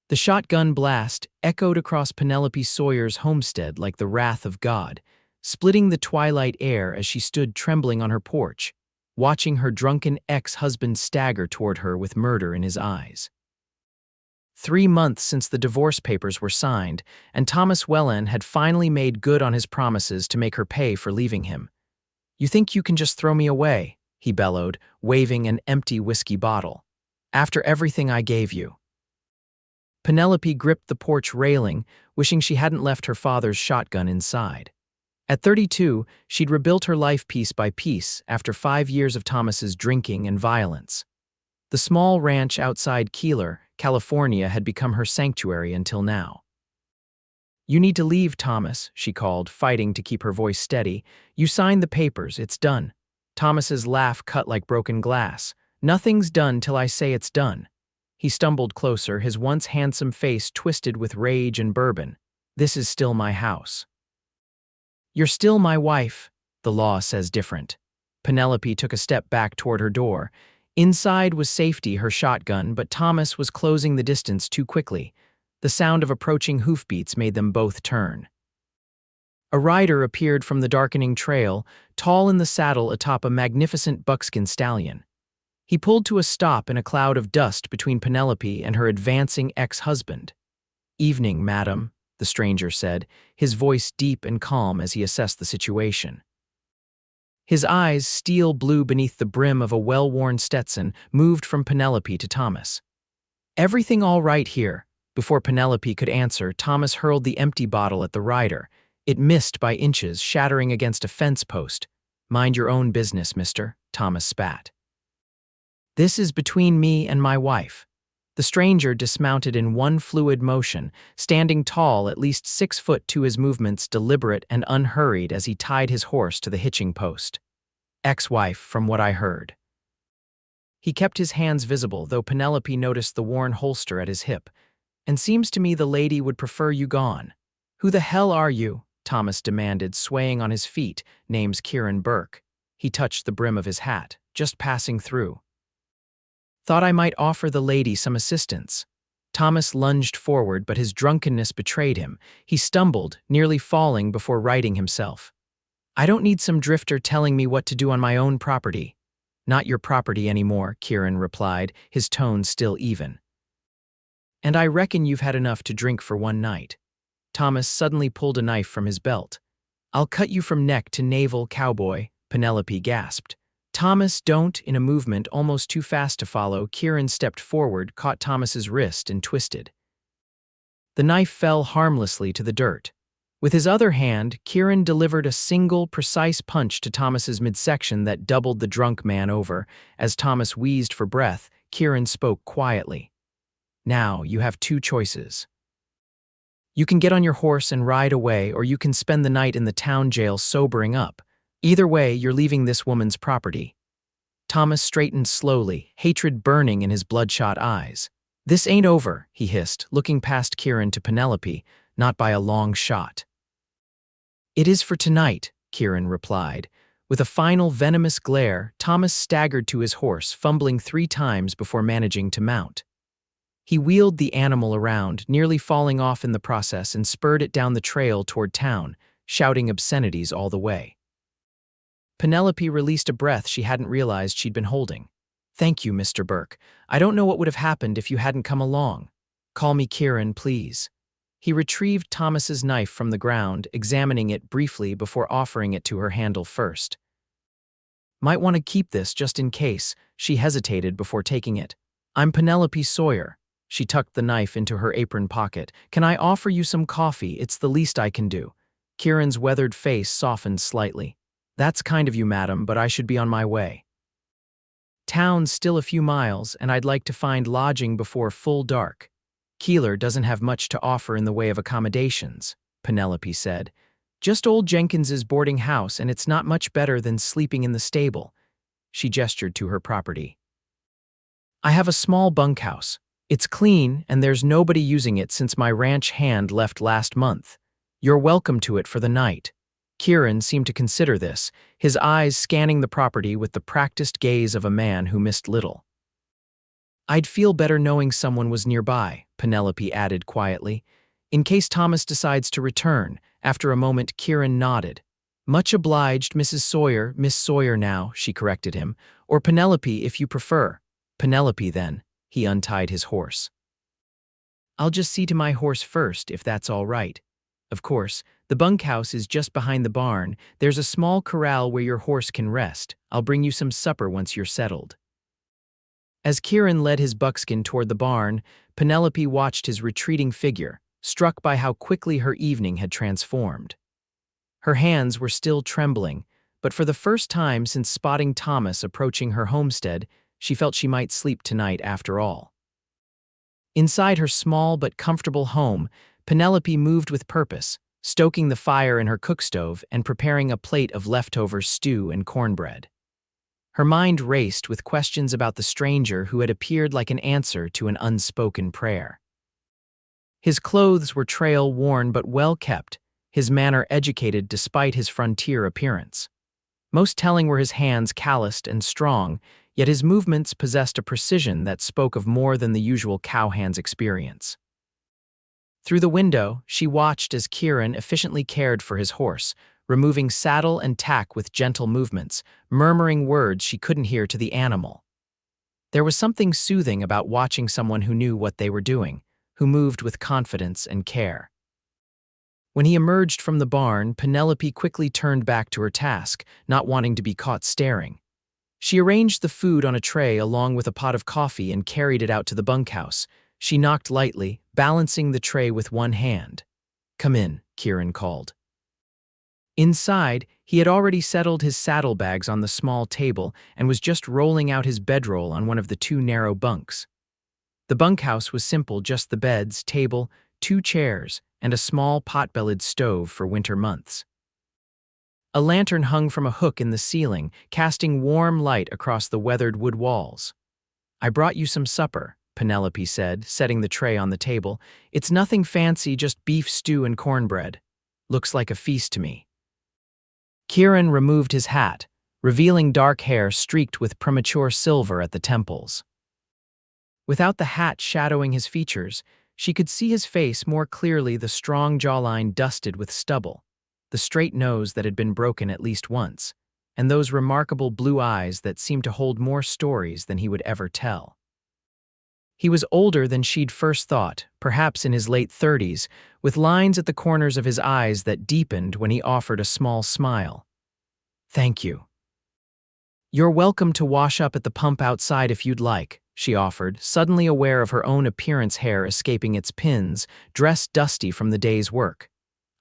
The shotgun blast echoed across Penelope Sawyer's homestead like the wrath of God, splitting the twilight air as she stood trembling on her porch, watching her drunken ex-husband stagger toward her with murder in his eyes. 3 months since the divorce papers were signed, and Thomas Welland had finally made good on his promises to make her pay for leaving him. "You think you can just throw me away?" he bellowed, waving an empty whiskey bottle. "After everything I gave you." Penelope gripped the porch railing, wishing she hadn't left her father's shotgun inside. At 32, she'd rebuilt her life piece by piece after 5 years of Thomas's drinking and violence. The small ranch outside Keeler, California, had become her sanctuary until now. "You need to leave, Thomas," she called, fighting to keep her voice steady. "You signed the papers, it's done." Thomas's laugh cut like broken glass. "Nothing's done till I say it's done." He stumbled closer, his once handsome face twisted with rage and bourbon. "This is still my house." "You're still my wife." "The law says different." Penelope took a step back toward her door. Inside was safety, her shotgun, but Thomas was closing the distance too quickly. The sound of approaching hoofbeats made them both turn. A rider appeared from the darkening trail, tall in the saddle atop a magnificent buckskin stallion. He pulled to a stop in a cloud of dust between Penelope and her advancing ex-husband. "Evening, madam," the stranger said, his voice deep and calm as he assessed the situation. His eyes, steel blue beneath the brim of a well-worn Stetson, moved from Penelope to Thomas. "Everything all right here?" Before Penelope could answer, Thomas hurled the empty bottle at the rider. It missed by inches, shattering against a fence post. "Mind your own business, mister," Thomas spat. "This is between me and my wife." The stranger dismounted in one fluid motion, standing tall, at least 6 foot to his movements deliberate and unhurried as he tied his horse to the hitching post. "Ex-wife, from what I heard." He kept his hands visible, though Penelope noticed the worn holster at his hip. "And seems to me the lady would prefer you gone." "Who the hell are you?" Thomas demanded, swaying on his feet. "Name's Kieran Burke." He touched the brim of his hat. "Just passing through." "Thought I might offer the lady some assistance." Thomas lunged forward, but his drunkenness betrayed him. He stumbled, nearly falling before righting himself. "I don't need some drifter telling me what to do on my own property." "Not your property anymore," Kieran replied, his tone still even. "And I reckon you've had enough to drink for one night." Thomas suddenly pulled a knife from his belt. "I'll cut you from neck to navel, cowboy," Penelope gasped. "Thomas, don't," in a movement almost too fast to follow, Kieran stepped forward, caught Thomas's wrist, and twisted. The knife fell harmlessly to the dirt. With his other hand, Kieran delivered a single, precise punch to Thomas's midsection that doubled the drunk man over. As Thomas wheezed for breath, Kieran spoke quietly. "Now, you have 2 choices. You can get on your horse and ride away, or you can spend the night in the town jail sobering up. Either way, you're leaving this woman's property." Thomas straightened slowly, hatred burning in his bloodshot eyes. "This ain't over," he hissed, looking past Kieran to Penelope, "not by a long shot." "It is for tonight," Kieran replied. With a final venomous glare, Thomas staggered to his horse, fumbling 3 times before managing to mount. He wheeled the animal around, nearly falling off in the process, and spurred it down the trail toward town, shouting obscenities all the way. Penelope released a breath she hadn't realized she'd been holding. "Thank you, Mr. Burke. I don't know what would have happened if you hadn't come along. Call me Kieran, please." He retrieved Thomas's knife from the ground, examining it briefly before offering it to her handle first. "Might want to keep this just in case." She hesitated before taking it. "I'm Penelope Sawyer." She tucked the knife into her apron pocket. "Can I offer you some coffee? It's the least I can do." Kieran's weathered face softened slightly. "That's kind of you, madam, but I should be on my way. Town's still a few miles, and I'd like to find lodging before full dark." "Keeler doesn't have much to offer in the way of accommodations," Penelope said. "Just old Jenkins's boarding house, and it's not much better than sleeping in the stable." She gestured to her property. "I have a small bunkhouse. It's clean, and there's nobody using it since my ranch hand left last month. You're welcome to it for the night." Kieran seemed to consider this, his eyes scanning the property with the practiced gaze of a man who missed little. "I'd feel better knowing someone was nearby," Penelope added quietly. In case Thomas decides to return. After a moment, Kieran nodded. Much obliged, Mrs. Sawyer, Miss Sawyer now, she corrected him. Or Penelope, if you prefer. Penelope, then. He untied his horse. I'll just see to my horse first, if that's all right. Of course, the bunkhouse is just behind the barn. There's a small corral where your horse can rest. I'll bring you some supper once you're settled. As Kieran led his buckskin toward the barn, Penelope watched his retreating figure, struck by how quickly her evening had transformed. Her hands were still trembling, but for the first time since spotting Thomas approaching her homestead, she felt she might sleep tonight after all. Inside her small but comfortable home, Penelope moved with purpose, stoking the fire in her cookstove and preparing a plate of leftover stew and cornbread. Her mind raced with questions about the stranger who had appeared like an answer to an unspoken prayer. His clothes were trail-worn but well-kept, his manner educated despite his frontier appearance. Most telling were his hands calloused and strong, yet his movements possessed a precision that spoke of more than the usual cowhand's experience. Through the window, she watched as Kieran efficiently cared for his horse, removing saddle and tack with gentle movements, murmuring words she couldn't hear to the animal. There was something soothing about watching someone who knew what they were doing, who moved with confidence and care. When he emerged from the barn, Penelope quickly turned back to her task, not wanting to be caught staring. She arranged the food on a tray along with a pot of coffee and carried it out to the bunkhouse. She knocked lightly, balancing the tray with one hand. "Come in," Kieran called. Inside, he had already settled his saddlebags on the small table and was just rolling out his bedroll on one of the two narrow bunks. The bunkhouse was simple, just the beds, table, 2 chairs, and a small pot-bellied stove for winter months. A lantern hung from a hook in the ceiling, casting warm light across the weathered wood walls. "I brought you some supper," Penelope said, setting the tray on the table. "It's nothing fancy, just beef stew and cornbread. Looks like a feast to me." Kieran removed his hat, revealing dark hair streaked with premature silver at the temples. Without the hat shadowing his features, she could see his face more clearly, the strong jawline dusted with stubble, the straight nose that had been broken at least once, and those remarkable blue eyes that seemed to hold more stories than he would ever tell. He was older than she'd first thought, perhaps in his late 30s, with lines at the corners of his eyes that deepened when he offered a small smile. "Thank you." "You're welcome to wash up at the pump outside if you'd like," she offered, suddenly aware of her own appearance, hair escaping its pins, dress dusty from the day's work.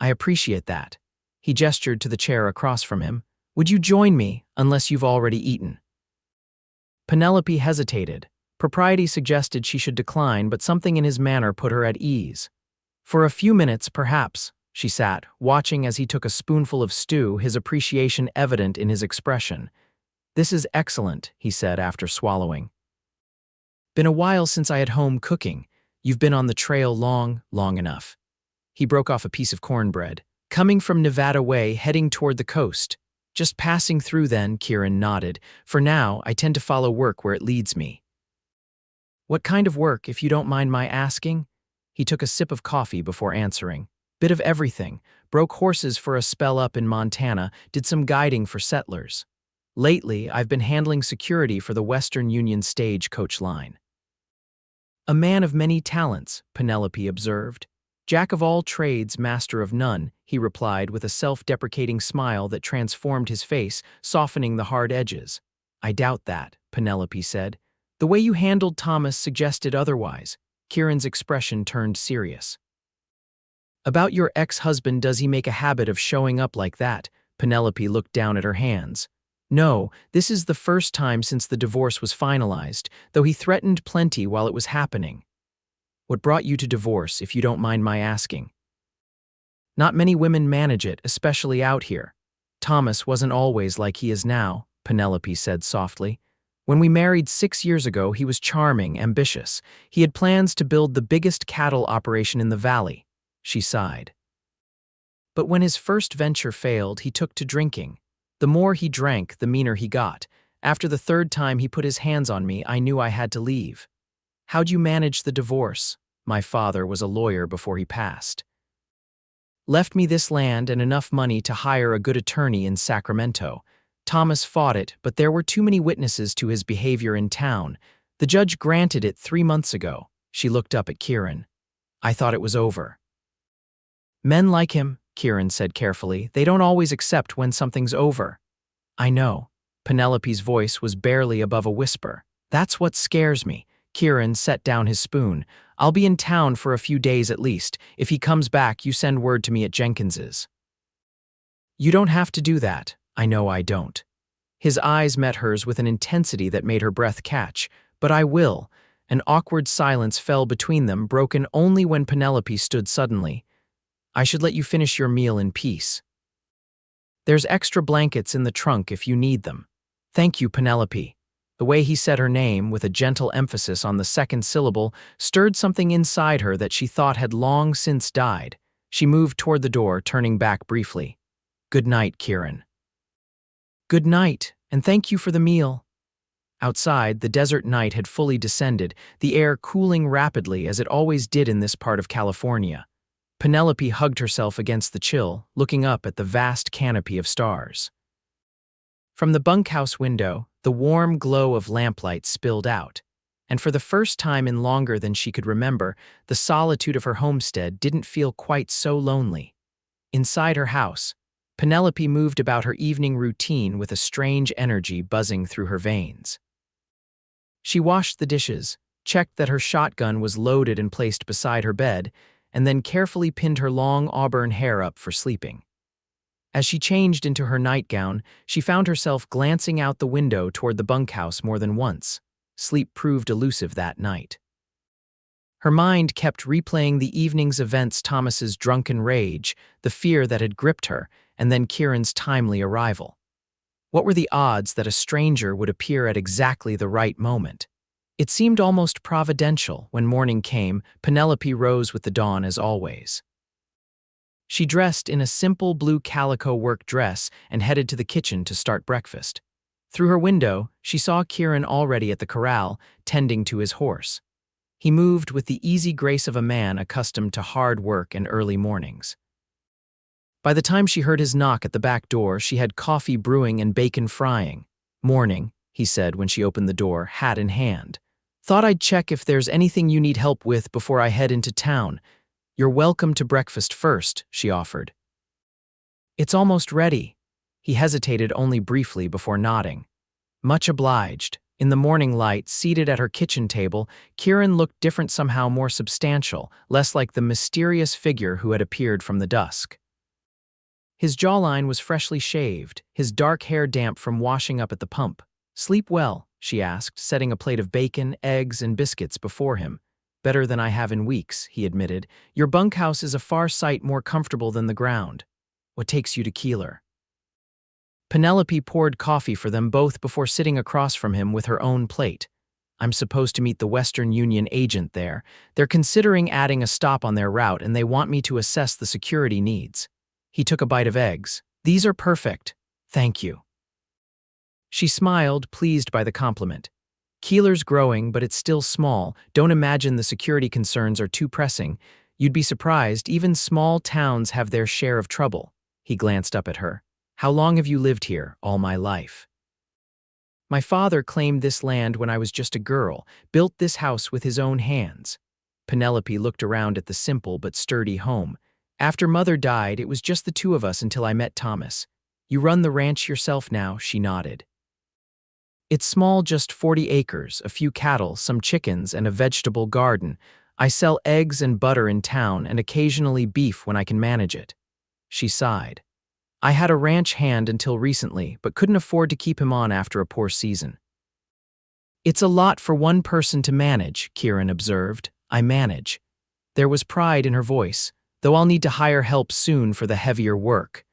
"I appreciate that." He gestured to the chair across from him. "Would you join me, unless you've already eaten?" Penelope hesitated. Propriety suggested she should decline, but something in his manner put her at ease. For a few minutes, perhaps, she sat, watching as he took a spoonful of stew, his appreciation evident in his expression. "This is excellent," he said after swallowing. "Been a while since I had home cooking. You've been on the trail long enough." He broke off a piece of cornbread. "Coming from Nevada way, heading toward the coast. Just passing through then," Kieran nodded. "For now, I tend to follow work where it leads me." "What kind of work, if you don't mind my asking?" He took a sip of coffee before answering. "Bit of everything. Broke horses for a spell up in Montana, did some guiding for settlers. Lately, I've been handling security for the Western Union stagecoach line." "A man of many talents," Penelope observed. "Jack of all trades, master of none," he replied with a self-deprecating smile that transformed his face, softening the hard edges. "I doubt that," Penelope said. "The way you handled Thomas suggested otherwise." Kieran's expression turned serious. "About your ex-husband, does he make a habit of showing up like that?" Penelope looked down at her hands. "No, this is the first time since the divorce was finalized, though he threatened plenty while it was happening." "What brought you to divorce, if you don't mind my asking?" "Not many women manage it, especially out here. Thomas wasn't always like he is now," Penelope said softly. "When we married 6 years ago, he was charming, ambitious. He had plans to build the biggest cattle operation in the valley." She sighed. "But when his first venture failed, he took to drinking. The more he drank, the meaner he got. After the 3rd time he put his hands on me, I knew I had to leave." "How'd you manage the divorce?" My father was a lawyer before he passed. Left me this land and enough money to hire a good attorney in Sacramento. Thomas fought it, but there were too many witnesses to his behavior in town. The judge granted it 3 months ago. She looked up at Kieran. I thought it was over. Men like him, Kieran said carefully, they don't always accept when something's over. I know. Penelope's voice was barely above a whisper. That's what scares me. Kieran set down his spoon. I'll be in town for a few days at least. If he comes back, you send word to me at Jenkins's. You don't have to do that. I know I don't. His eyes met hers with an intensity that made her breath catch. But I will. An awkward silence fell between them, broken only when Penelope stood suddenly. I should let you finish your meal in peace. There's extra blankets in the trunk if you need them. Thank you, Penelope. The way he said her name, with a gentle emphasis on the second syllable, stirred something inside her that she thought had long since died. She moved toward the door, turning back briefly. Good night, Kieran. Good night, and thank you for the meal. Outside, the desert night had fully descended, the air cooling rapidly as it always did in this part of California. Penelope hugged herself against the chill, looking up at the vast canopy of stars. From the bunkhouse window, the warm glow of lamplight spilled out, and for the first time in longer than she could remember, the solitude of her homestead didn't feel quite so lonely. Inside her house, Penelope moved about her evening routine with a strange energy buzzing through her veins. She washed the dishes, checked that her shotgun was loaded and placed beside her bed, and then carefully pinned her long auburn hair up for sleeping. As she changed into her nightgown, she found herself glancing out the window toward the bunkhouse more than once. Sleep proved elusive that night. Her mind kept replaying the evening's events, Thomas's drunken rage, the fear that had gripped her, and then Kieran's timely arrival. What were the odds that a stranger would appear at exactly the right moment? It seemed almost providential. When morning came, Penelope rose with the dawn as always. She dressed in a simple blue calico work dress and headed to the kitchen to start breakfast. Through her window, she saw Kieran already at the corral, tending to his horse. He moved with the easy grace of a man accustomed to hard work and early mornings. By the time she heard his knock at the back door, she had coffee brewing and bacon frying. Morning, he said when she opened the door, hat in hand. Thought I'd check if there's anything you need help with before I head into town. You're welcome to breakfast first, she offered. It's almost ready. He hesitated only briefly before nodding. Much obliged. In the morning light, seated at her kitchen table, Kieran looked different, somehow more substantial, less like the mysterious figure who had appeared from the dusk. His jawline was freshly shaved, his dark hair damp from washing up at the pump. Sleep well, she asked, setting a plate of bacon, eggs, and biscuits before him. Better than I have in weeks, he admitted. Your bunkhouse is a far sight more comfortable than the ground. What takes you to Keeler? Penelope poured coffee for them both before sitting across from him with her own plate. I'm supposed to meet the Western Union agent there. They're considering adding a stop on their route and they want me to assess the security needs. He took a bite of eggs. These are perfect. Thank you. She smiled, pleased by the compliment. Keeler's growing, but it's still small. Don't imagine the security concerns are too pressing. You'd be surprised, even small towns have their share of trouble. He glanced up at her. How long have you lived here? All my life. My father claimed this land when I was just a girl, built this house with his own hands. Penelope looked around at the simple but sturdy home. After Mother died, it was just the two of us until I met Thomas. You run the ranch yourself now, she nodded. It's small, just 40 acres, a few cattle, some chickens, and a vegetable garden. I sell eggs and butter in town and occasionally beef when I can manage it. She sighed. I had a ranch hand until recently, but couldn't afford to keep him on after a poor season. It's a lot for one person to manage, Kieran observed. I manage. There was pride in her voice, though I'll need to hire help soon for the heavier work.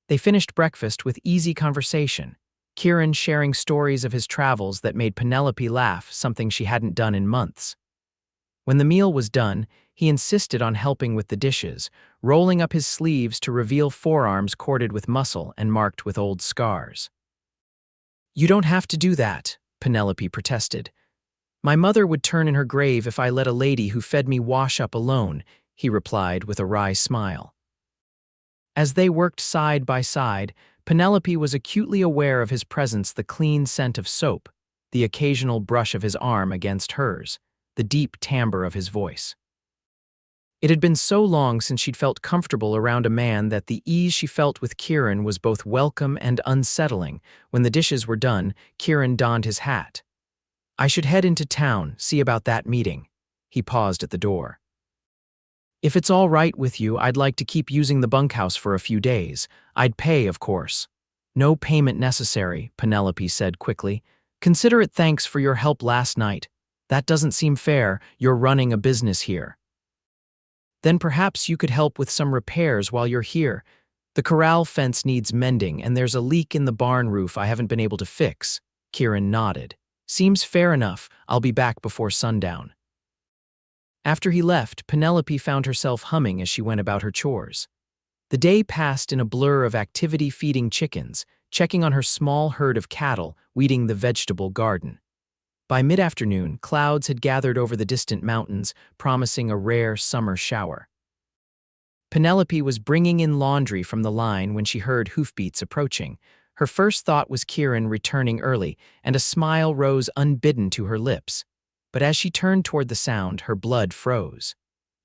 They finished breakfast with easy conversation. Kieran sharing stories of his travels that made Penelope laugh, something she hadn't done in months. When the meal was done, he insisted on helping with the dishes, rolling up his sleeves to reveal forearms corded with muscle and marked with old scars. You don't have to do that, Penelope protested. My mother would turn in her grave if I let a lady who fed me wash up alone, he replied with a wry smile. As they worked side by side, Penelope was acutely aware of his presence, the clean scent of soap, the occasional brush of his arm against hers, the deep timbre of his voice. It had been so long since she'd felt comfortable around a man that the ease she felt with Kieran was both welcome and unsettling. When the dishes were done, Kieran donned his hat. I should head into town, see about that meeting. He paused at the door. If it's all right with you, I'd like to keep using the bunkhouse for a few days. I'd pay, of course. No payment necessary, Penelope said quickly. Consider it thanks for your help last night. That doesn't seem fair, you're running a business here. Then perhaps you could help with some repairs while you're here. The corral fence needs mending and there's a leak in the barn roof I haven't been able to fix. Kieran nodded. Seems fair enough, I'll be back before sundown. After he left, Penelope found herself humming as she went about her chores. The day passed in a blur of activity, feeding chickens, checking on her small herd of cattle, weeding the vegetable garden. By mid-afternoon, clouds had gathered over the distant mountains, promising a rare summer shower. Penelope was bringing in laundry from the line when she heard hoofbeats approaching. Her first thought was Kieran returning early, and a smile rose unbidden to her lips. But as she turned toward the sound, her blood froze.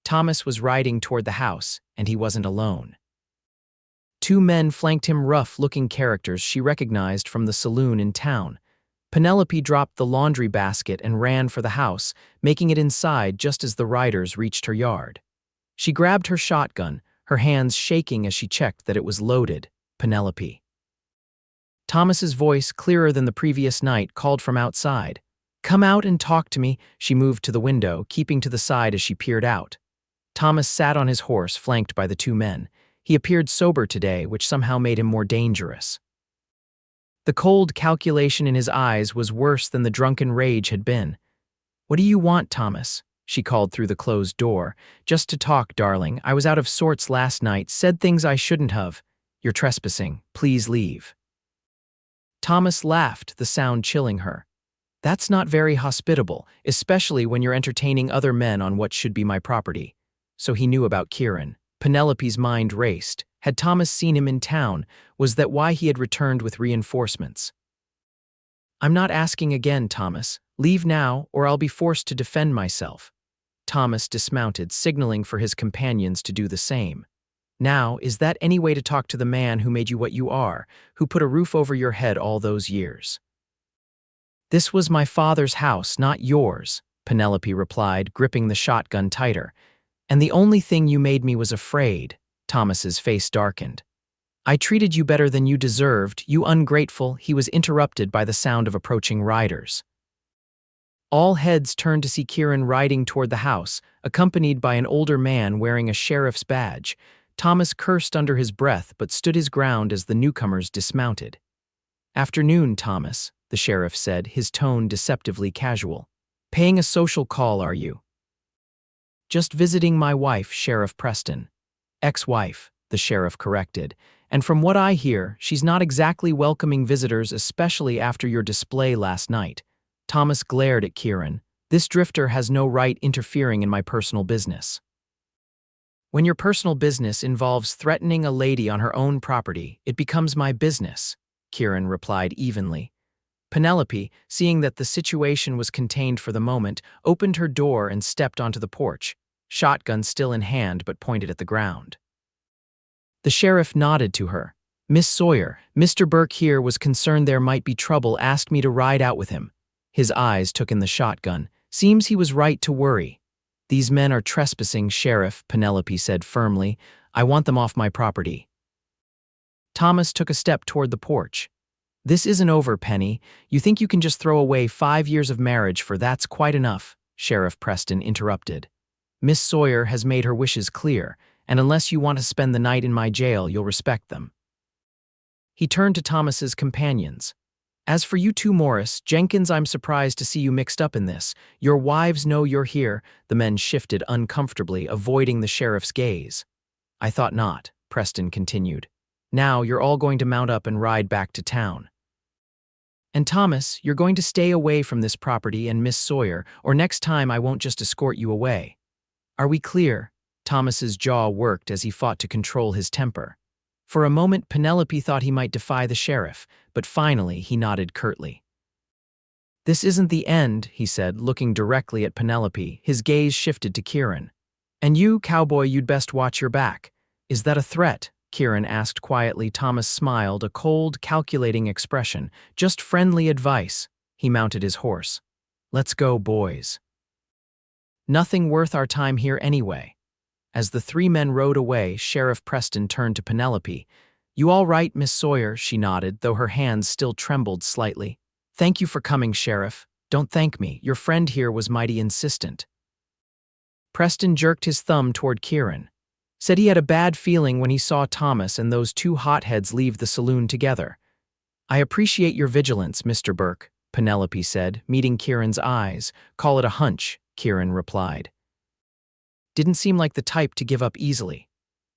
Thomas was riding toward the house, and he wasn't alone. Two men flanked him, rough-looking characters she recognized from the saloon in town. Penelope dropped the laundry basket and ran for the house, making it inside just as the riders reached her yard. She grabbed her shotgun, her hands shaking as she checked that it was loaded. Penelope. Thomas's voice, clearer than the previous night, called from outside. Come out and talk to me. She moved to the window, keeping to the side as she peered out. Thomas sat on his horse, flanked by the two men. He appeared sober today, which somehow made him more dangerous. The cold calculation in his eyes was worse than the drunken rage had been. What do you want, Thomas? She called through the closed door. Just to talk, darling. I was out of sorts last night, said things I shouldn't have. You're trespassing. Please leave. Thomas laughed, the sound chilling her. That's not very hospitable, especially when you're entertaining other men on what should be my property. So he knew about Kieran. Penelope's mind raced. Had Thomas seen him in town? Was that why he had returned with reinforcements? I'm not asking again, Thomas. Leave now, or I'll be forced to defend myself. Thomas dismounted, signaling for his companions to do the same. Now, is that any way to talk to the man who made you what you are, who put a roof over your head all those years? This was my father's house, not yours, Penelope replied, gripping the shotgun tighter. And the only thing you made me was afraid. Thomas's face darkened. I treated you better than you deserved, you ungrateful. He was interrupted by the sound of approaching riders. All heads turned to see Kieran riding toward the house, accompanied by an older man wearing a sheriff's badge. Thomas cursed under his breath but stood his ground as the newcomers dismounted. Afternoon, Thomas, the sheriff said, his tone deceptively casual. Paying a social call, are you? Just visiting my wife, Sheriff Preston. Ex-wife, the sheriff corrected. And from what I hear, she's not exactly welcoming visitors, especially after your display last night. Thomas glared at Kieran. This drifter has no right interfering in my personal business. When your personal business involves threatening a lady on her own property, it becomes my business, Kieran replied evenly. Penelope, seeing that the situation was contained for the moment, opened her door and stepped onto the porch, shotgun still in hand but pointed at the ground. The sheriff nodded to her. Miss Sawyer, Mr. Burke here was concerned there might be trouble, asked me to ride out with him. His eyes took in the shotgun. Seems he was right to worry. These men are trespassing, Sheriff, Penelope said firmly. I want them off my property. Thomas took a step toward the porch. This isn't over, Penny. You think you can just throw away 5 years of marriage for that's quite enough, Sheriff Preston interrupted. Miss Sawyer has made her wishes clear, and unless you want to spend the night in my jail, you'll respect them. He turned to Thomas's companions. As for you two, Morris, Jenkins, I'm surprised to see you mixed up in this. Your wives know you're here. The men shifted uncomfortably, avoiding the sheriff's gaze. I thought not, Preston continued. Now you're all going to mount up and ride back to town. And Thomas, you're going to stay away from this property and Miss Sawyer, or next time I won't just escort you away. Are we clear? Thomas's jaw worked as he fought to control his temper. For a moment, Penelope thought he might defy the sheriff, but finally he nodded curtly. This isn't the end, he said, looking directly at Penelope. His gaze shifted to Kieran. And you, Cowboy, you'd best watch your back. Is that a threat? Kieran asked quietly. Thomas smiled, a cold, calculating expression. Just friendly advice. He mounted his horse. Let's go, boys. Nothing worth our time here anyway. As the three men rode away, Sheriff Preston turned to Penelope. You all right, Miss Sawyer? She nodded, though her hands still trembled slightly. Thank you for coming, Sheriff. Don't thank me. Your friend here was mighty insistent. Preston jerked his thumb toward Kieran. Said he had a bad feeling when he saw Thomas and those two hotheads leave the saloon together. I appreciate your vigilance, Mr. Burke, Penelope said, meeting Kieran's eyes. Call it a hunch, Kieran replied. Didn't seem like the type to give up easily.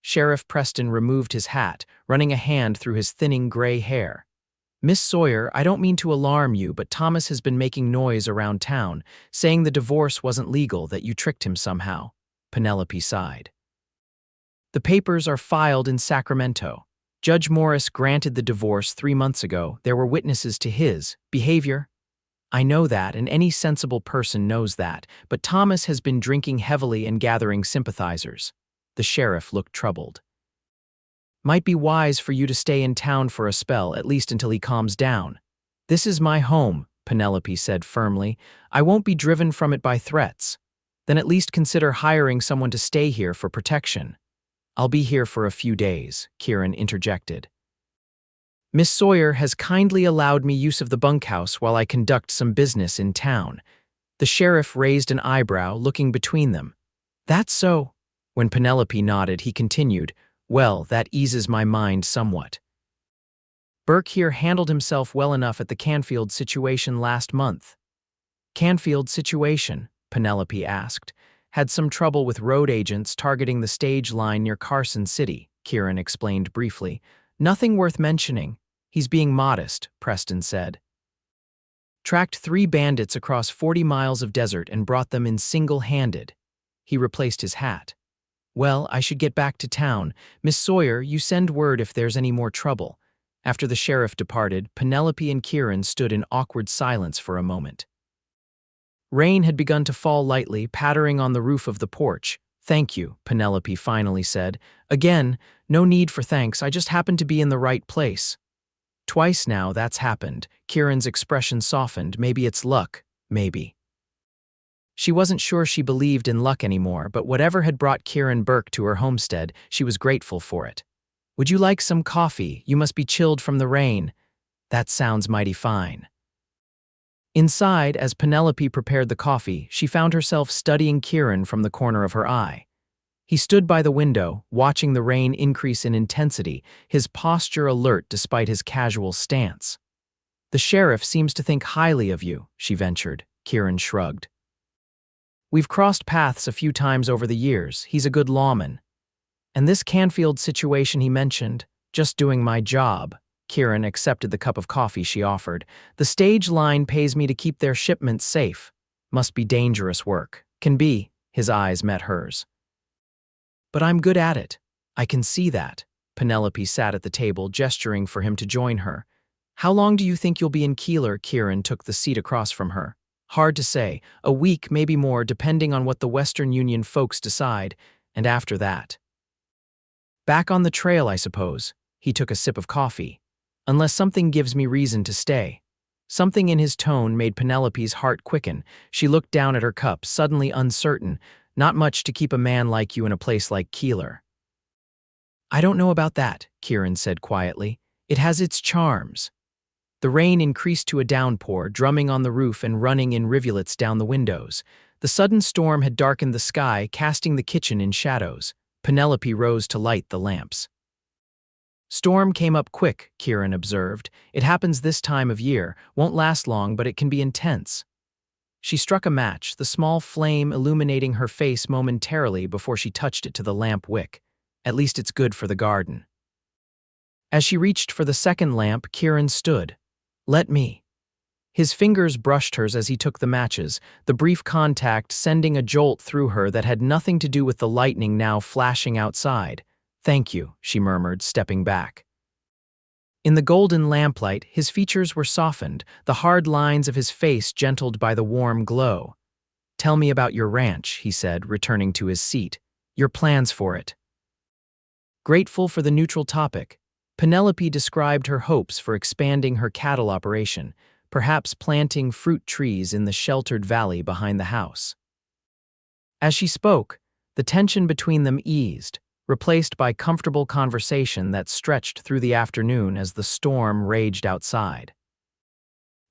Sheriff Preston removed his hat, running a hand through his thinning gray hair. Miss Sawyer, I don't mean to alarm you, but Thomas has been making noise around town, saying the divorce wasn't legal, that you tricked him somehow. Penelope sighed. The papers are filed in Sacramento. Judge Morris granted the divorce 3 months ago. There were witnesses to his behavior. I know that, and any sensible person knows that, but Thomas has been drinking heavily and gathering sympathizers. The sheriff looked troubled. Might be wise for you to stay in town for a spell, at least until he calms down. This is my home, Penelope said firmly. I won't be driven from it by threats. Then at least consider hiring someone to stay here for protection. I'll be here for a few days, Kieran interjected. Miss Sawyer has kindly allowed me use of the bunkhouse while I conduct some business in town. The sheriff raised an eyebrow, looking between them. That's so. When Penelope nodded, he continued, Well, that eases my mind somewhat. Burke here handled himself well enough at the Canfield situation last month. Canfield situation? Penelope asked. Had some trouble with road agents targeting the stage line near Carson City, Kieran explained briefly. Nothing worth mentioning. He's being modest, Preston said. Tracked 3 bandits across 40 miles of desert and brought them in single-handed. He replaced his hat. Well, I should get back to town. Miss Sawyer, you send word if there's any more trouble. After the sheriff departed, Penelope and Kieran stood in awkward silence for a moment. Rain had begun to fall lightly, pattering on the roof of the porch. Thank you, Penelope finally said. Again, no need for thanks, I just happened to be in the right place. Twice now that's happened. Kieran's expression softened. Maybe it's luck. Maybe. She wasn't sure she believed in luck anymore, but whatever had brought Kieran Burke to her homestead, she was grateful for it. Would you like some coffee? You must be chilled from the rain. That sounds mighty fine. Inside, as Penelope prepared the coffee, she found herself studying Kieran from the corner of her eye. He stood by the window, watching the rain increase in intensity, his posture alert despite his casual stance. The sheriff seems to think highly of you, she ventured. Kieran shrugged. We've crossed paths a few times over the years. He's a good lawman. And this Canfield situation he mentioned, just doing my job. Kieran accepted the cup of coffee she offered. The stage line pays me to keep their shipments safe. Must be dangerous work. Can be. His eyes met hers. But I'm good at it. I can see that. Penelope sat at the table, gesturing for him to join her. How long do you think you'll be in Keeler? Kieran took the seat across from her. Hard to say. A week, maybe more, depending on what the Western Union folks decide. And after that. Back on the trail, I suppose. He took a sip of coffee. Unless something gives me reason to stay. Something in his tone made Penelope's heart quicken. She looked down at her cup, suddenly uncertain. Not much to keep a man like you in a place like Keeler. I don't know about that, Kieran said quietly. It has its charms. The rain increased to a downpour, drumming on the roof and running in rivulets down the windows. The sudden storm had darkened the sky, casting the kitchen in shadows. Penelope rose to light the lamps. Storm came up quick, Kieran observed. It happens this time of year, won't last long, but it can be intense. She struck a match, the small flame illuminating her face momentarily before she touched it to the lamp wick. At least it's good for the garden. As she reached for the second lamp, Kieran stood. Let me. His fingers brushed hers as he took the matches, the brief contact sending a jolt through her that had nothing to do with the lightning now flashing outside. "Thank you," she murmured, stepping back. In the golden lamplight, his features were softened, the hard lines of his face gentled by the warm glow. "Tell me about your ranch," he said, returning to his seat. "Your plans for it." Grateful for the neutral topic, Penelope described her hopes for expanding her cattle operation, perhaps planting fruit trees in the sheltered valley behind the house. As she spoke, the tension between them eased, replaced by comfortable conversation that stretched through the afternoon as the storm raged outside.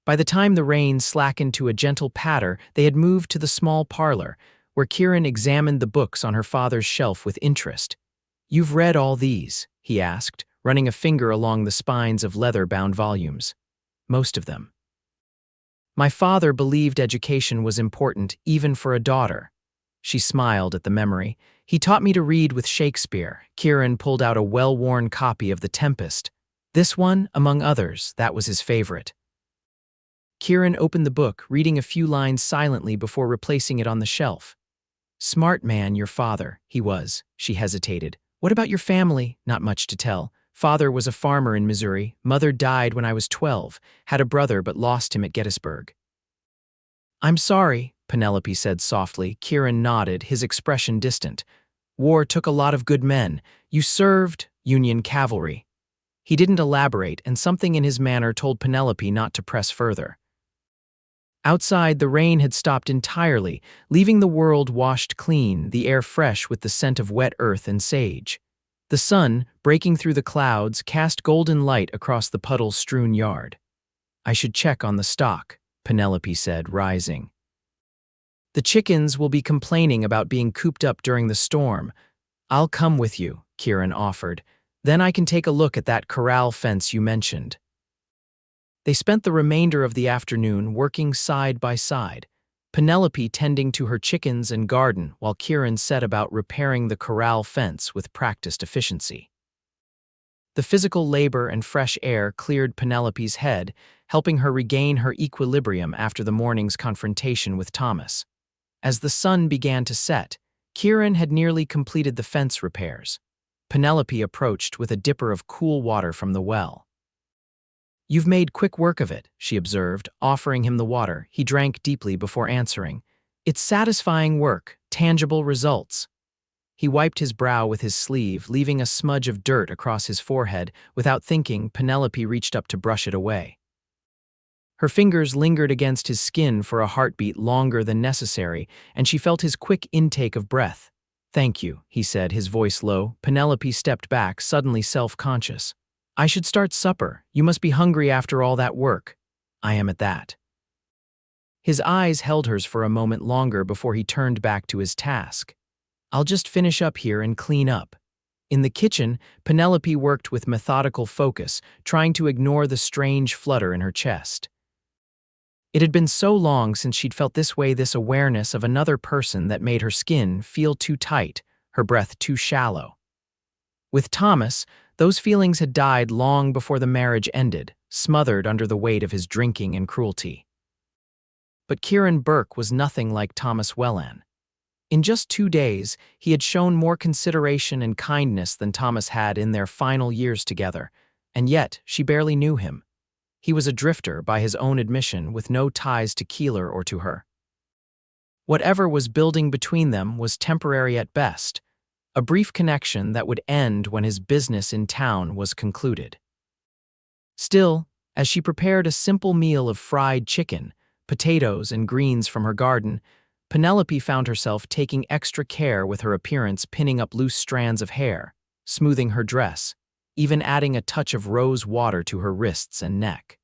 By the time the rain slackened to a gentle patter, they had moved to the small parlor, where Kieran examined the books on her father's shelf with interest. "You've read all these?" he asked, running a finger along the spines of leather-bound volumes. "Most of them." "My father believed education was important, even for a daughter." She smiled at the memory. "He taught me to read with Shakespeare." Kieran pulled out a well-worn copy of The Tempest. This one, among others, that was his favorite. Kieran opened the book, reading a few lines silently before replacing it on the shelf. "Smart man, your father," he was. She hesitated. "What about your family?" "Not much to tell. Father was a farmer in Missouri. Mother died when I was 12. Had a brother but lost him at Gettysburg." "I'm sorry," Penelope said softly. Kieran nodded, his expression distant. "War took a lot of good men. You served Union cavalry." He didn't elaborate, and something in his manner told Penelope not to press further. Outside, the rain had stopped entirely, leaving the world washed clean, the air fresh with the scent of wet earth and sage. The sun, breaking through the clouds, cast golden light across the puddle-strewn yard. "I should check on the stock," Penelope said, rising. "The chickens will be complaining about being cooped up during the storm." "I'll come with you," Kieran offered. "Then I can take a look at that corral fence you mentioned." They spent the remainder of the afternoon working side by side, Penelope tending to her chickens and garden while Kieran set about repairing the corral fence with practiced efficiency. The physical labor and fresh air cleared Penelope's head, helping her regain her equilibrium after the morning's confrontation with Thomas. As the sun began to set, Kieran had nearly completed the fence repairs. Penelope approached with a dipper of cool water from the well. "You've made quick work of it," she observed, offering him the water. He drank deeply before answering. "It's satisfying work, tangible results." He wiped his brow with his sleeve, leaving a smudge of dirt across his forehead. Without thinking, Penelope reached up to brush it away. Her fingers lingered against his skin for a heartbeat longer than necessary, and she felt his quick intake of breath. "Thank you," he said, his voice low. Penelope stepped back, suddenly self-conscious. "I should start supper. You must be hungry after all that work." "I am at that." His eyes held hers for a moment longer before he turned back to his task. "I'll just finish up here and clean up." In the kitchen, Penelope worked with methodical focus, trying to ignore the strange flutter in her chest. It had been so long since she'd felt this way, this awareness of another person that made her skin feel too tight, her breath too shallow. With Thomas, those feelings had died long before the marriage ended, smothered under the weight of his drinking and cruelty. But Kieran Burke was nothing like Thomas Wellan. In just 2 days, he had shown more consideration and kindness than Thomas had in their final years together, and yet she barely knew him. He was a drifter, by his own admission, with no ties to Keeler or to her. Whatever was building between them was temporary at best, a brief connection that would end when his business in town was concluded. Still, as she prepared a simple meal of fried chicken, potatoes, and greens from her garden, Penelope found herself taking extra care with her appearance, pinning up loose strands of hair, smoothing her dress, even adding a touch of rose water to her wrists and neck.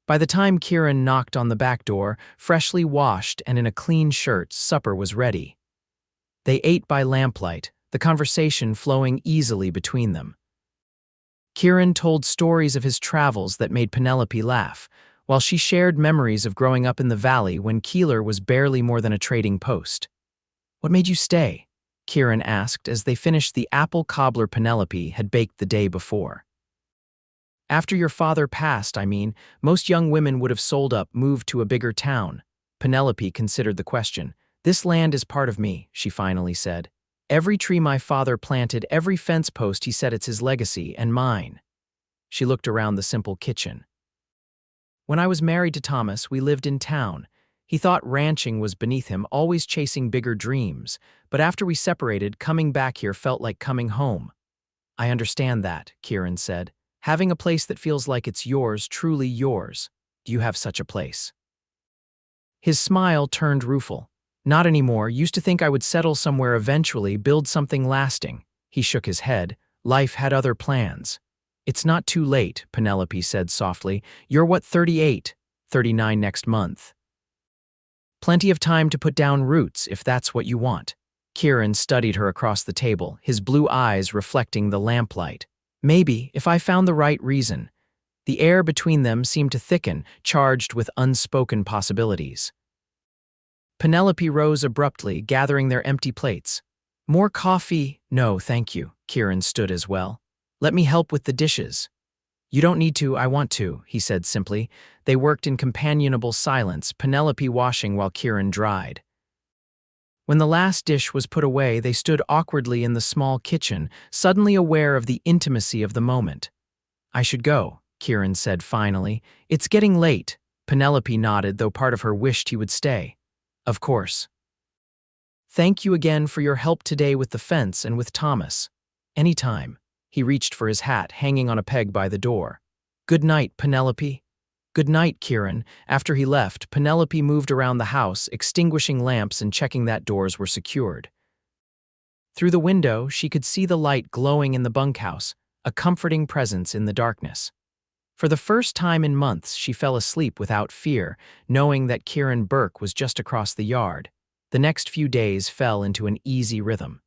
By the time Kieran knocked on the back door, freshly washed and in a clean shirt, supper was ready. They ate by lamplight, the conversation flowing easily between them. Kieran told stories of his travels that made Penelope laugh, while she shared memories of growing up in the valley when Keeler was barely more than a trading post. "What made you stay?" Kieran asked as they finished the apple cobbler Penelope had baked the day before. After your father passed, I mean, most young women would have sold up, moved to a bigger town. Penelope considered the question. This land is part of me, she finally said. Every tree my father planted, every fence post he said it's his legacy, and mine. She looked around the simple kitchen. When I was married to Thomas, we lived in town. He thought ranching was beneath him, always chasing bigger dreams. But after we separated, coming back here felt like coming home. I understand that, Kieran said. Having a place that feels like it's yours, truly yours. Do you have such a place? His smile turned rueful. Not anymore. Used to think I would settle somewhere eventually, build something lasting. He shook his head. Life had other plans. It's not too late, Penelope said softly. You're what, 38? 39 next month. Plenty of time to put down roots if that's what you want. Kieran studied her across the table, his blue eyes reflecting the lamplight. Maybe, if I found the right reason. The air between them seemed to thicken, charged with unspoken possibilities. Penelope rose abruptly, gathering their empty plates. More coffee? No, thank you. Kieran stood as well. Let me help with the dishes. You don't need to, I want to, he said simply. They worked in companionable silence, Penelope washing while Kieran dried. When the last dish was put away, they stood awkwardly in the small kitchen, suddenly aware of the intimacy of the moment. I should go, Kieran said finally. It's getting late. Penelope nodded, though part of her wished he would stay. Of course. Thank you again for your help today with the fence and with Thomas. Anytime. He reached for his hat, hanging on a peg by the door. Good night, Penelope. Good night, Kieran. After he left, Penelope moved around the house, extinguishing lamps and checking that doors were secured. Through the window, she could see the light glowing in the bunkhouse, a comforting presence in the darkness. For the first time in months, she fell asleep without fear, knowing that Kieran Burke was just across the yard. The next few days fell into an easy rhythm.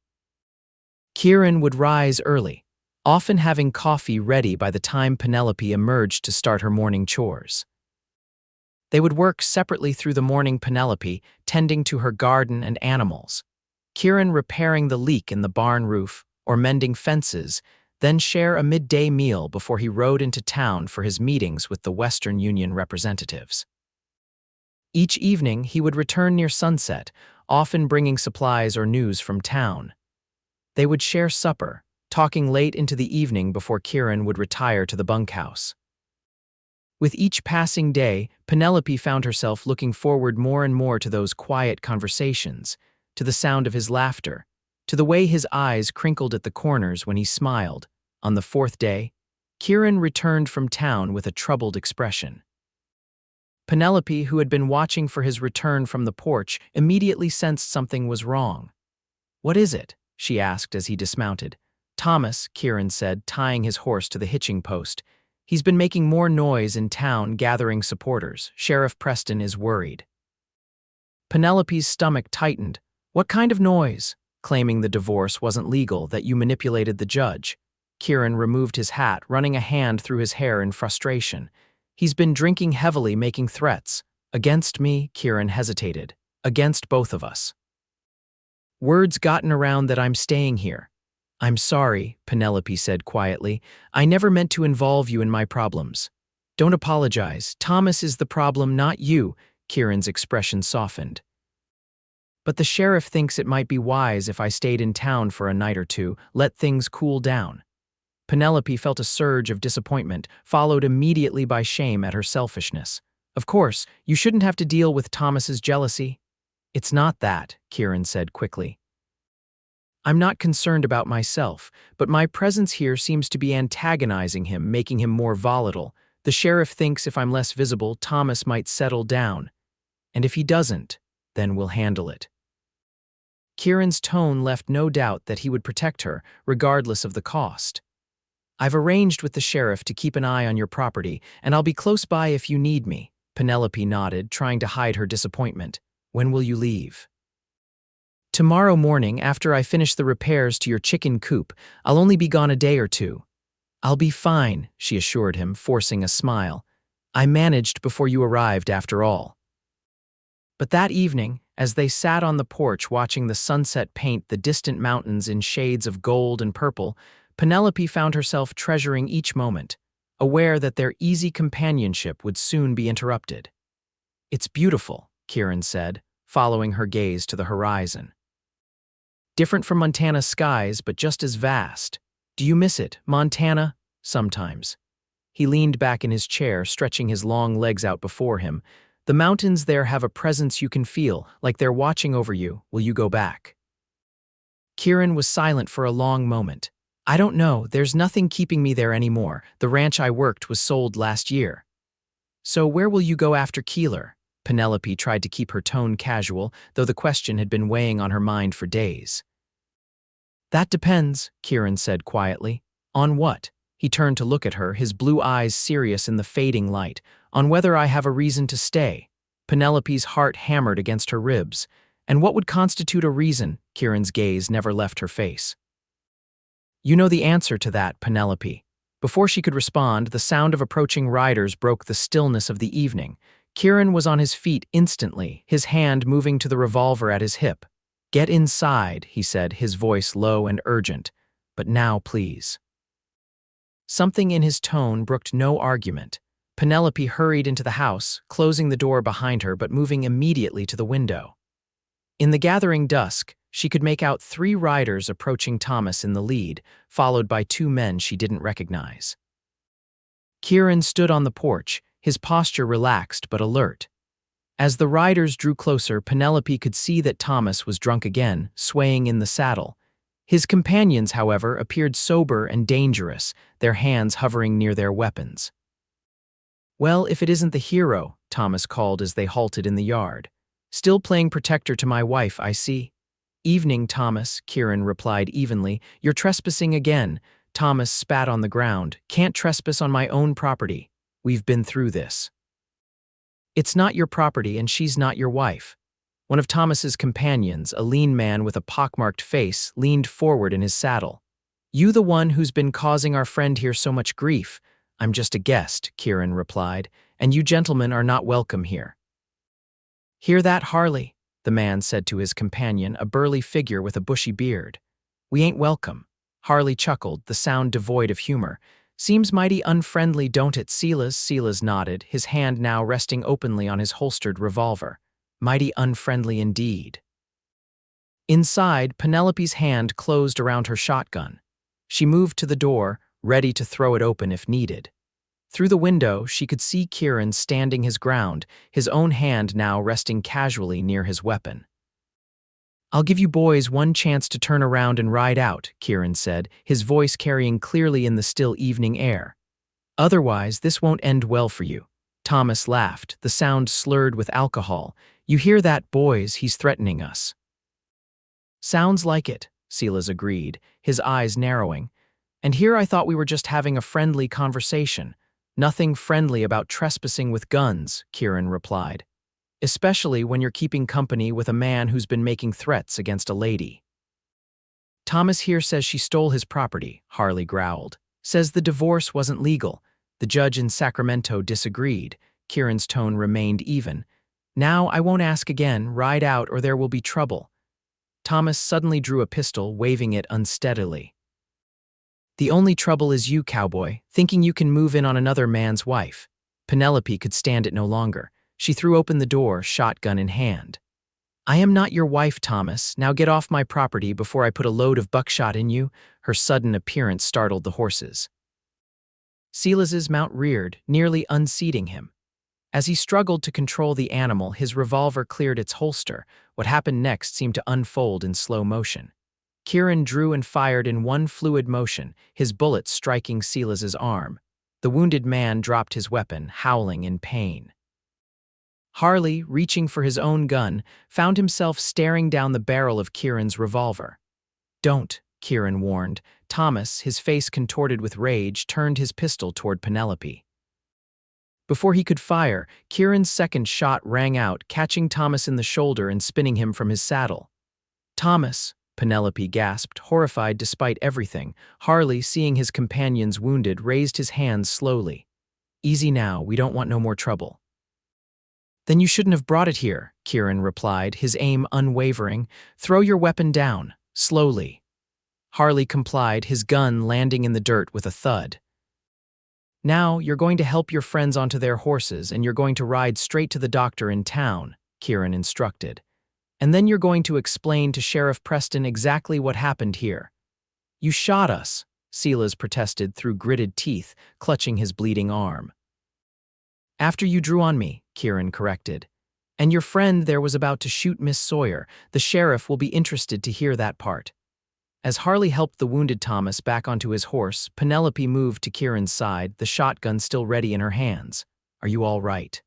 Kieran would rise early, often having coffee ready by the time Penelope emerged to start her morning chores. They would work separately through the morning, Penelope tending to her garden and animals, Kieran repairing the leak in the barn roof or mending fences, then share a midday meal before he rode into town for his meetings with the Western Union representatives. Each evening, he would return near sunset, often bringing supplies or news from town. They would share supper, talking late into the evening before Kieran would retire to the bunkhouse. With each passing day, Penelope found herself looking forward more and more to those quiet conversations, to the sound of his laughter, to the way his eyes crinkled at the corners when he smiled. On the fourth day, Kieran returned from town with a troubled expression. Penelope, who had been watching for his return from the porch, immediately sensed something was wrong. What is it? She asked as he dismounted. Thomas, Kieran said, tying his horse to the hitching post. He's been making more noise in town, gathering supporters. Sheriff Preston is worried. Penelope's stomach tightened. What kind of noise? Claiming the divorce wasn't legal, that you manipulated the judge. Kieran removed his hat, running a hand through his hair in frustration. He's been drinking heavily, making threats. Against me, Kieran hesitated. Against both of us. Word's gotten around that I'm staying here. I'm sorry, Penelope said quietly. I never meant to involve you in my problems. Don't apologize. Thomas is the problem, not you. Kieran's expression softened. But the sheriff thinks it might be wise if I stayed in town for a night or two, let things cool down. Penelope felt a surge of disappointment, followed immediately by shame at her selfishness. Of course, you shouldn't have to deal with Thomas's jealousy. It's not that, Kieran said quickly. I'm not concerned about myself, but my presence here seems to be antagonizing him, making him more volatile. The sheriff thinks if I'm less visible, Thomas might settle down. And if he doesn't, then we'll handle it. Kieran's tone left no doubt that he would protect her, regardless of the cost. I've arranged with the sheriff to keep an eye on your property, and I'll be close by if you need me. Penelope nodded, trying to hide her disappointment. When will you leave? Tomorrow morning, after I finish the repairs to your chicken coop. I'll only be gone a day or two. I'll be fine, she assured him, forcing a smile. I managed before you arrived, after all. But that evening, as they sat on the porch watching the sunset paint the distant mountains in shades of gold and purple, Penelope found herself treasuring each moment. aware that their easy companionship would soon be interrupted. "It's beautiful," Kieran said, following her gaze to the horizon. "Different from Montana's skies, but just as vast. Do you miss it, Montana?" "Sometimes." He leaned back in his chair, stretching his long legs out before him. "The mountains there have a presence you can feel, like they're watching over you. Will you go back?" Kieran was silent for a long moment. "I don't know, there's nothing keeping me there anymore. The ranch I worked was sold last year." "So where will you go after Keeler?" Penelope tried to keep her tone casual, though the question had been weighing on her mind for days. "That depends," Kieran said quietly. "On what?" He turned to look at her, his blue eyes serious in the fading light. "On whether I have a reason to stay." Penelope's heart hammered against her ribs. "And what would constitute a reason?" Kieran's gaze never left her face. "You know the answer to that, Penelope." Before she could respond, the sound of approaching riders broke the stillness of the evening. Kieran was on his feet instantly, his hand moving to the revolver at his hip. "Get inside," he said, his voice low and urgent. "But now, please." Something in his tone brooked no argument. Penelope hurried into the house, closing the door behind her but moving immediately to the window. In the gathering dusk, she could make out 3 riders approaching Thomas in the lead, followed by 2 men she didn't recognize. Kieran stood on the porch, his posture relaxed but alert. As the riders drew closer, Penelope could see that Thomas was drunk again, swaying in the saddle. His companions, however, appeared sober and dangerous, their hands hovering near their weapons. "Well, if it isn't the hero," Thomas called as they halted in the yard. "Still playing protector to my wife, I see." "Evening, Thomas," Kieran replied evenly. "You're trespassing again." Thomas spat on the ground. "Can't trespass on my own property. We've been through this." "It's not your property and she's not your wife." One of Thomas's companions, a lean man with a pockmarked face, leaned forward in his saddle. "You the one who's been causing our friend here so much grief." "I'm just a guest," Kieran replied, "and you gentlemen are not welcome here." "Hear that, Harley?" the man said to his companion, a burly figure with a bushy beard. "We ain't welcome." Harley chuckled, the sound devoid of humor. "Seems mighty unfriendly, don't it, Silas?" Silas nodded, his hand now resting openly on his holstered revolver. "Mighty unfriendly indeed." Inside, Penelope's hand closed around her shotgun. She moved to the door, ready to throw it open if needed. Through the window, she could see Kieran standing his ground, his own hand now resting casually near his weapon. "I'll give you boys one chance to turn around and ride out," Kieran said, his voice carrying clearly in the still evening air. "Otherwise, this won't end well for you." Thomas laughed, the sound slurred with alcohol. "You hear that, boys? He's threatening us." "Sounds like it," Silas agreed, his eyes narrowing. "And here I thought we were just having a friendly conversation." "Nothing friendly about trespassing with guns," Kieran replied. "Especially when you're keeping company with a man who's been making threats against a lady." "Thomas here says she stole his property," Harley growled. "Says the divorce wasn't legal." The judge in Sacramento disagreed. Kieran's tone remained even. "Now I won't ask again, ride out or there will be trouble." Thomas suddenly drew a pistol, waving it unsteadily. "The only trouble is you, Cowboy, thinking you can move in on another man's wife." Penelope could stand it no longer. She threw open the door, shotgun in hand. "I am not your wife, Thomas. Now get off my property before I put a load of buckshot in you." Her sudden appearance startled the horses. Silas's mount reared, nearly unseating him. As he struggled to control the animal, his revolver cleared its holster. What happened next seemed to unfold in slow motion. Kieran drew and fired in one fluid motion, his bullet striking Silas's arm. The wounded man dropped his weapon, howling in pain. Harley, reaching for his own gun, found himself staring down the barrel of Kieran's revolver. "Don't," Kieran warned. Thomas, his face contorted with rage, turned his pistol toward Penelope. Before he could fire, Kieran's second shot rang out, catching Thomas in the shoulder and spinning him from his saddle. "Thomas," Penelope gasped, horrified despite everything. Harley, seeing his companions wounded, raised his hands slowly. "Easy now, we don't want no more trouble." "Then you shouldn't have brought it here," Kieran replied, his aim unwavering. "Throw your weapon down, slowly." Harley complied, his gun landing in the dirt with a thud. Now, you're going to help your friends onto their horses and you're going to ride straight to the doctor in town, Kieran instructed. And then you're going to explain to Sheriff Preston exactly what happened here. You shot us, Silas protested through gritted teeth, clutching his bleeding arm. After you drew on me, Kieran corrected. And your friend there was about to shoot Miss Sawyer. The sheriff will be interested to hear that part. As Harley helped the wounded Thomas back onto his horse, Penelope moved to Kieran's side, the shotgun still ready in her hands. Are you all right?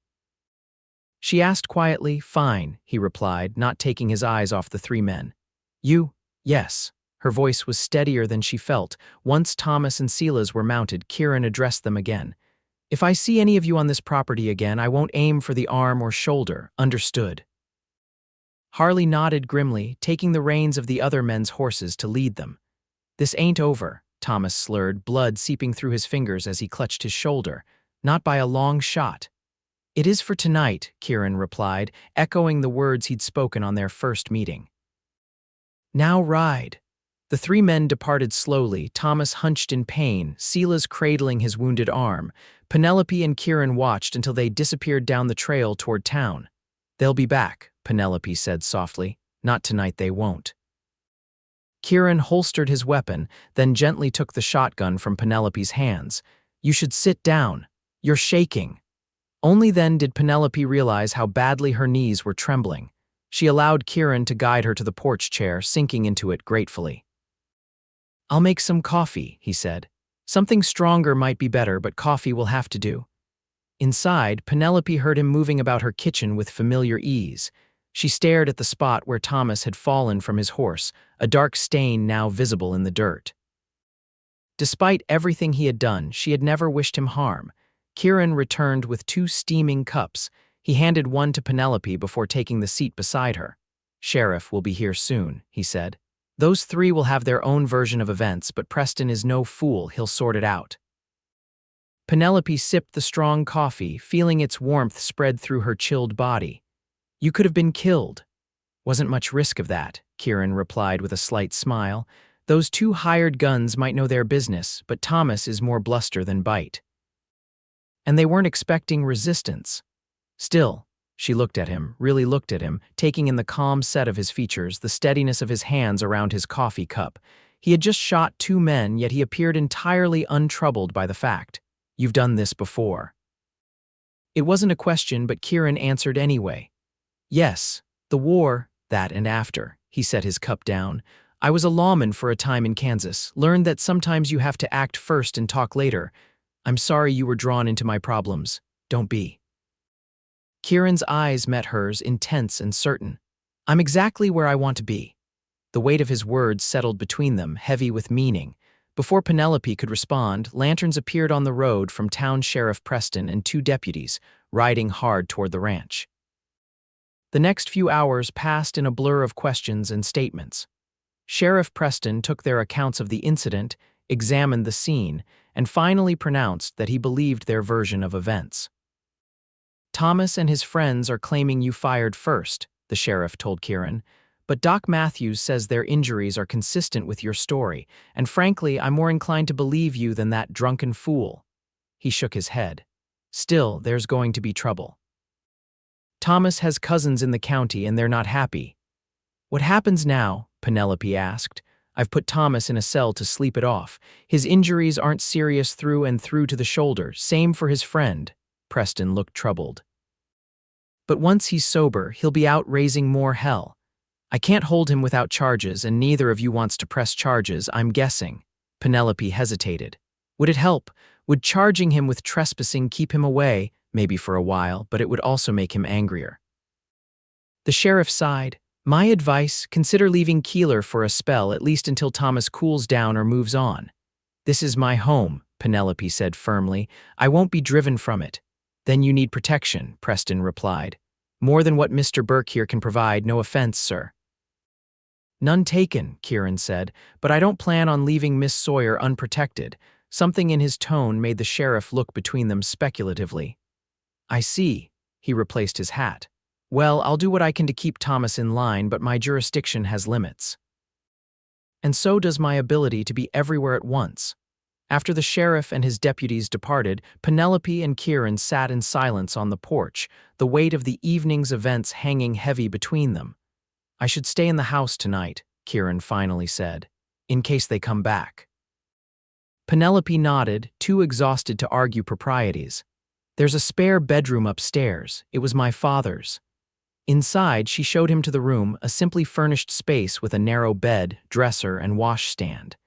She asked quietly. Fine, he replied, not taking his eyes off the three men. You? Yes. Her voice was steadier than she felt. Once Thomas and Silas were mounted, Kieran addressed them again. If I see any of you on this property again, I won't aim for the arm or shoulder. Understood? Harley nodded grimly, taking the reins of the other men's horses to lead them. This ain't over, Thomas slurred, blood seeping through his fingers as he clutched his shoulder. Not by a long shot. It is for tonight, Kieran replied, echoing the words he'd spoken on their first meeting. Now ride. The three men departed slowly, Thomas hunched in pain, Silas cradling his wounded arm. Penelope and Kieran watched until they disappeared down the trail toward town. They'll be back, Penelope said softly. Not tonight, they won't. Kieran holstered his weapon, then gently took the shotgun from Penelope's hands. You should sit down. You're shaking. Only then did Penelope realize how badly her knees were trembling. She allowed Kieran to guide her to the porch chair, sinking into it gratefully. I'll make some coffee, he said. Something stronger might be better, but coffee will have to do. Inside, Penelope heard him moving about her kitchen with familiar ease. She stared at the spot where Thomas had fallen from his horse, a dark stain now visible in the dirt. Despite everything he had done, she had never wished him harm. Kieran returned with 2 steaming cups. He handed one to Penelope before taking the seat beside her. Sheriff will be here soon, he said. Those 3 will have their own version of events, but Preston is no fool, he'll sort it out. Penelope sipped the strong coffee, feeling its warmth spread through her chilled body. You could have been killed. Wasn't much risk of that, Kieran replied with a slight smile. Those 2 hired guns might know their business, but Thomas is more bluster than bite. And they weren't expecting resistance. Still, she looked at him, really looked at him, taking in the calm set of his features, the steadiness of his hands around his coffee cup. He had just shot 2 men, yet he appeared entirely untroubled by the fact. You've done this before. It wasn't a question, but Kieran answered anyway. Yes, the war, that and after. He set his cup down. I was a lawman for a time in Kansas, learned that sometimes you have to act first and talk later. I'm sorry you were drawn into my problems. Don't be. Kieran's eyes met hers, intense and certain. I'm exactly where I want to be. The weight of his words settled between them, heavy with meaning. Before Penelope could respond, lanterns appeared on the road from Town Sheriff Preston and 2 deputies, riding hard toward the ranch. The next few hours passed in a blur of questions and statements. Sheriff Preston took their accounts of the incident, examined the scene, and finally pronounced that he believed their version of events. Thomas and his friends are claiming you fired first, the sheriff told Kieran, but Doc Matthews says their injuries are consistent with your story, and frankly, I'm more inclined to believe you than that drunken fool. He shook his head. Still, there's going to be trouble. Thomas has cousins in the county and they're not happy. What happens now? Penelope asked. I've put Thomas in a cell to sleep it off. His injuries aren't serious through and through to the shoulder. Same for his friend. Preston looked troubled. But once he's sober, he'll be out raising more hell. I can't hold him without charges, and neither of you wants to press charges, I'm guessing. Penelope hesitated. Would it help? Would charging him with trespassing keep him away? Maybe for a while, but it would also make him angrier. The sheriff sighed. My advice, consider leaving Keeler for a spell, at least until Thomas cools down or moves on. This is my home, Penelope said firmly. I won't be driven from it. Then you need protection, Preston replied. More than what Mr. Burke here can provide, no offense, sir. None taken, Kieran said, but I don't plan on leaving Miss Sawyer unprotected. Something in his tone made the sheriff look between them speculatively. I see. He replaced his hat. Well, I'll do what I can to keep Thomas in line, but my jurisdiction has limits. And so does my ability to be everywhere at once. After the sheriff and his deputies departed, Penelope and Kieran sat in silence on the porch, the weight of the evening's events hanging heavy between them. "I should stay in the house tonight," Kieran finally said, "in case they come back." Penelope nodded, too exhausted to argue proprieties. "There's a spare bedroom upstairs. It was my father's." Inside, she showed him to the room, a simply furnished space with a narrow bed, dresser, and washstand.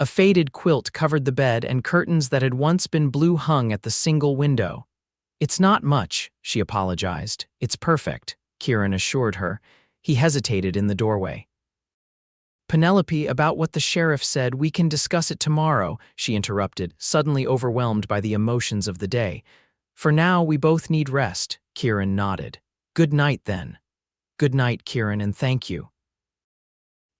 A faded quilt covered the bed and curtains that had once been blue hung at the single window. "It's not much," she apologized. "It's perfect," Kieran assured her. He hesitated in the doorway. "Penelope, about what the sheriff said, we can discuss it tomorrow," she interrupted, suddenly overwhelmed by the emotions of the day. "For now, we both need rest," Kieran nodded. "Good night, then." "Good night, Kieran, and thank you."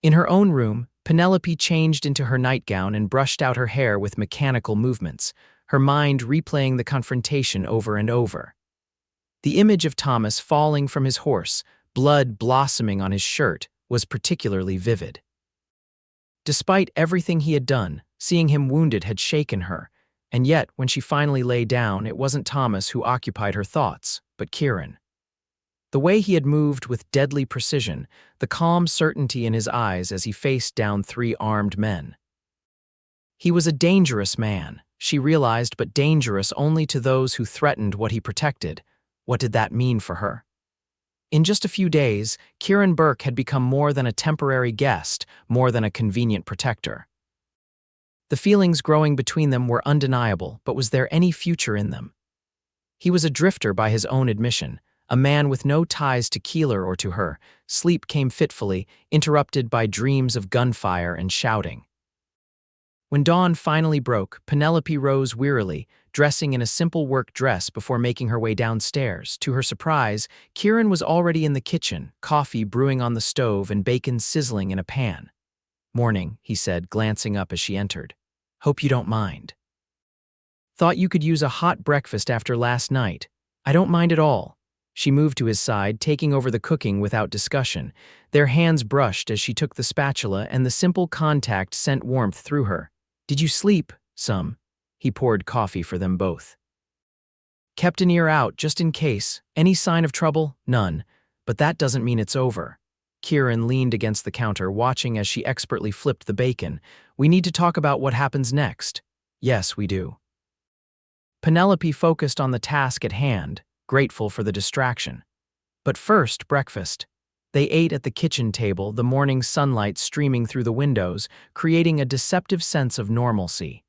In her own room, Penelope changed into her nightgown and brushed out her hair with mechanical movements, her mind replaying the confrontation over and over. The image of Thomas falling from his horse, blood blossoming on his shirt, was particularly vivid. Despite everything he had done, seeing him wounded had shaken her, and yet, when she finally lay down, it wasn't Thomas who occupied her thoughts, but Kieran. The way he had moved with deadly precision, the calm certainty in his eyes as he faced down 3 armed men. He was a dangerous man, she realized, but dangerous only to those who threatened what he protected. What did that mean for her? In just a few days, Kieran Burke had become more than a temporary guest, more than a convenient protector. The feelings growing between them were undeniable, but was there any future in them? He was a drifter by his own admission, a man with no ties to Keeler or to her. Sleep came fitfully, interrupted by dreams of gunfire and shouting. When dawn finally broke, Penelope rose wearily, dressing in a simple work dress before making her way downstairs. To her surprise, Kieran was already in the kitchen, coffee brewing on the stove and bacon sizzling in a pan. "Morning," he said, glancing up as she entered. "Hope you don't mind." "Thought you could use a hot breakfast after last night." "I don't mind at all." She moved to his side, taking over the cooking without discussion. Their hands brushed as she took the spatula, and the simple contact sent warmth through her. "Did you sleep?" "Some." He poured coffee for them both. "Kept an ear out, just in case. Any sign of trouble?" "None. But that doesn't mean it's over." Kieran leaned against the counter, watching as she expertly flipped the bacon. "We need to talk about what happens next." "Yes, we do." Penelope focused on the task at hand, grateful for the distraction. "But first, breakfast." They ate at the kitchen table, the morning sunlight streaming through the windows, creating a deceptive sense of normalcy.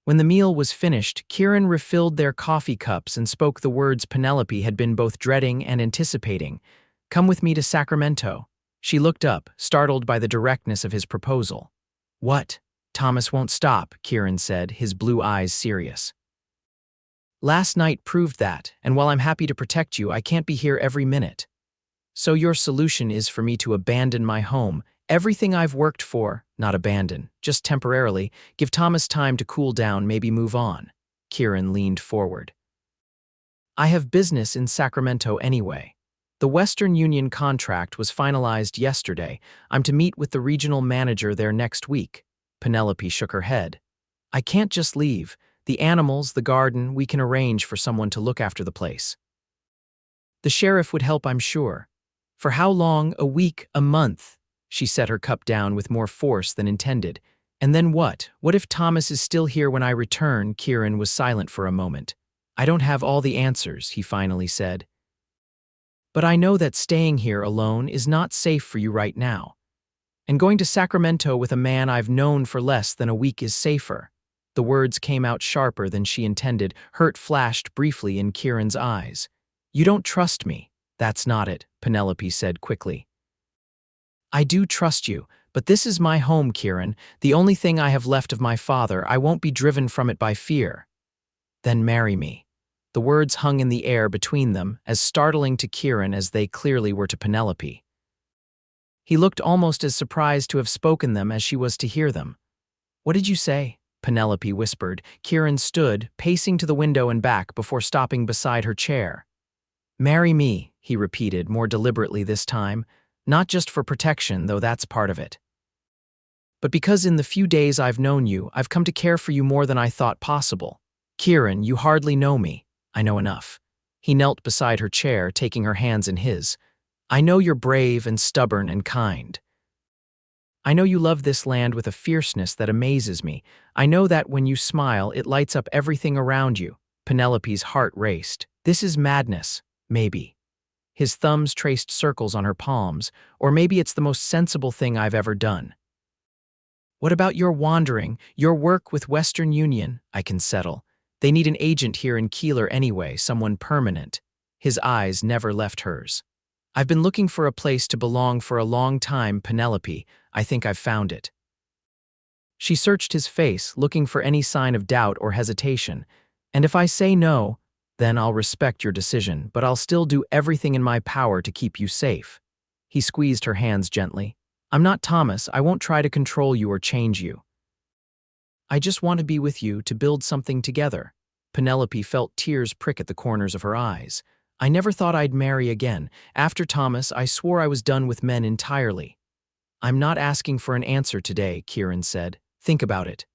When the meal was finished, Kieran refilled their coffee cups and spoke the words Penelope had been both dreading and anticipating. "Come with me to Sacramento." She looked up, startled by the directness of his proposal. "What?" "Thomas won't stop," Kieran said, his blue eyes serious. "Last night proved that, and while I'm happy to protect you, I can't be here every minute." "So your solution is for me to abandon my home, everything I've worked for?" "Not abandon, just temporarily. Give Thomas time to cool down, maybe move on." Kieran leaned forward. "I have business in Sacramento anyway. The Western Union contract was finalized yesterday. I'm to meet with the regional manager there next week." Penelope shook her head. "I can't just leave. The animals, the garden, we can arrange for someone to look after the place." "The sheriff would help, I'm sure." "For how long? A week? A month?" She set her cup down with more force than intended. "And then what? What if Thomas is still here when I return?" Kieran was silent for a moment. "I don't have all the answers," he finally said. "But I know that staying here alone is not safe for you right now. And going to Sacramento with a man I've known for less than a week is safer." The words came out sharper than she intended. Hurt flashed briefly in Kieran's eyes. "You don't trust me." "That's not it," Penelope said quickly. "I do trust you, but this is my home, Kieran, the only thing I have left of my father. I won't be driven from it by fear." "Then marry me." The words hung in the air between them, as startling to Kieran as they clearly were to Penelope. He looked almost as surprised to have spoken them as she was to hear them. "What did you say?" Penelope whispered. Kieran stood, pacing to the window and back before stopping beside her chair. "Marry me," he repeated, more deliberately this time. "Not just for protection, though that's part of it." But because in the few days I've known you, I've come to care for you more than I thought possible. Kieran, you hardly know me. I know enough. He knelt beside her chair, taking her hands in his. I know you're brave and stubborn and kind. I know you love this land with a fierceness that amazes me. I know that when you smile, it lights up everything around you. Penelope's heart raced. This is madness, maybe. His thumbs traced circles on her palms, or maybe it's the most sensible thing I've ever done. What about your wandering, your work with Western Union? I can settle. They need an agent here in Keeler anyway, someone permanent. His eyes never left hers. I've been looking for a place to belong for a long time, Penelope. I think I've found it. She searched his face, looking for any sign of doubt or hesitation. And if I say no, then I'll respect your decision, but I'll still do everything in my power to keep you safe. He squeezed her hands gently. I'm not Thomas. I won't try to control you or change you. I just want to be with you to build something together. Penelope felt tears prick at the corners of her eyes. I never thought I'd marry again. After Thomas, I swore I was done with men entirely. I'm not asking for an answer today, Kieran said. Think about it.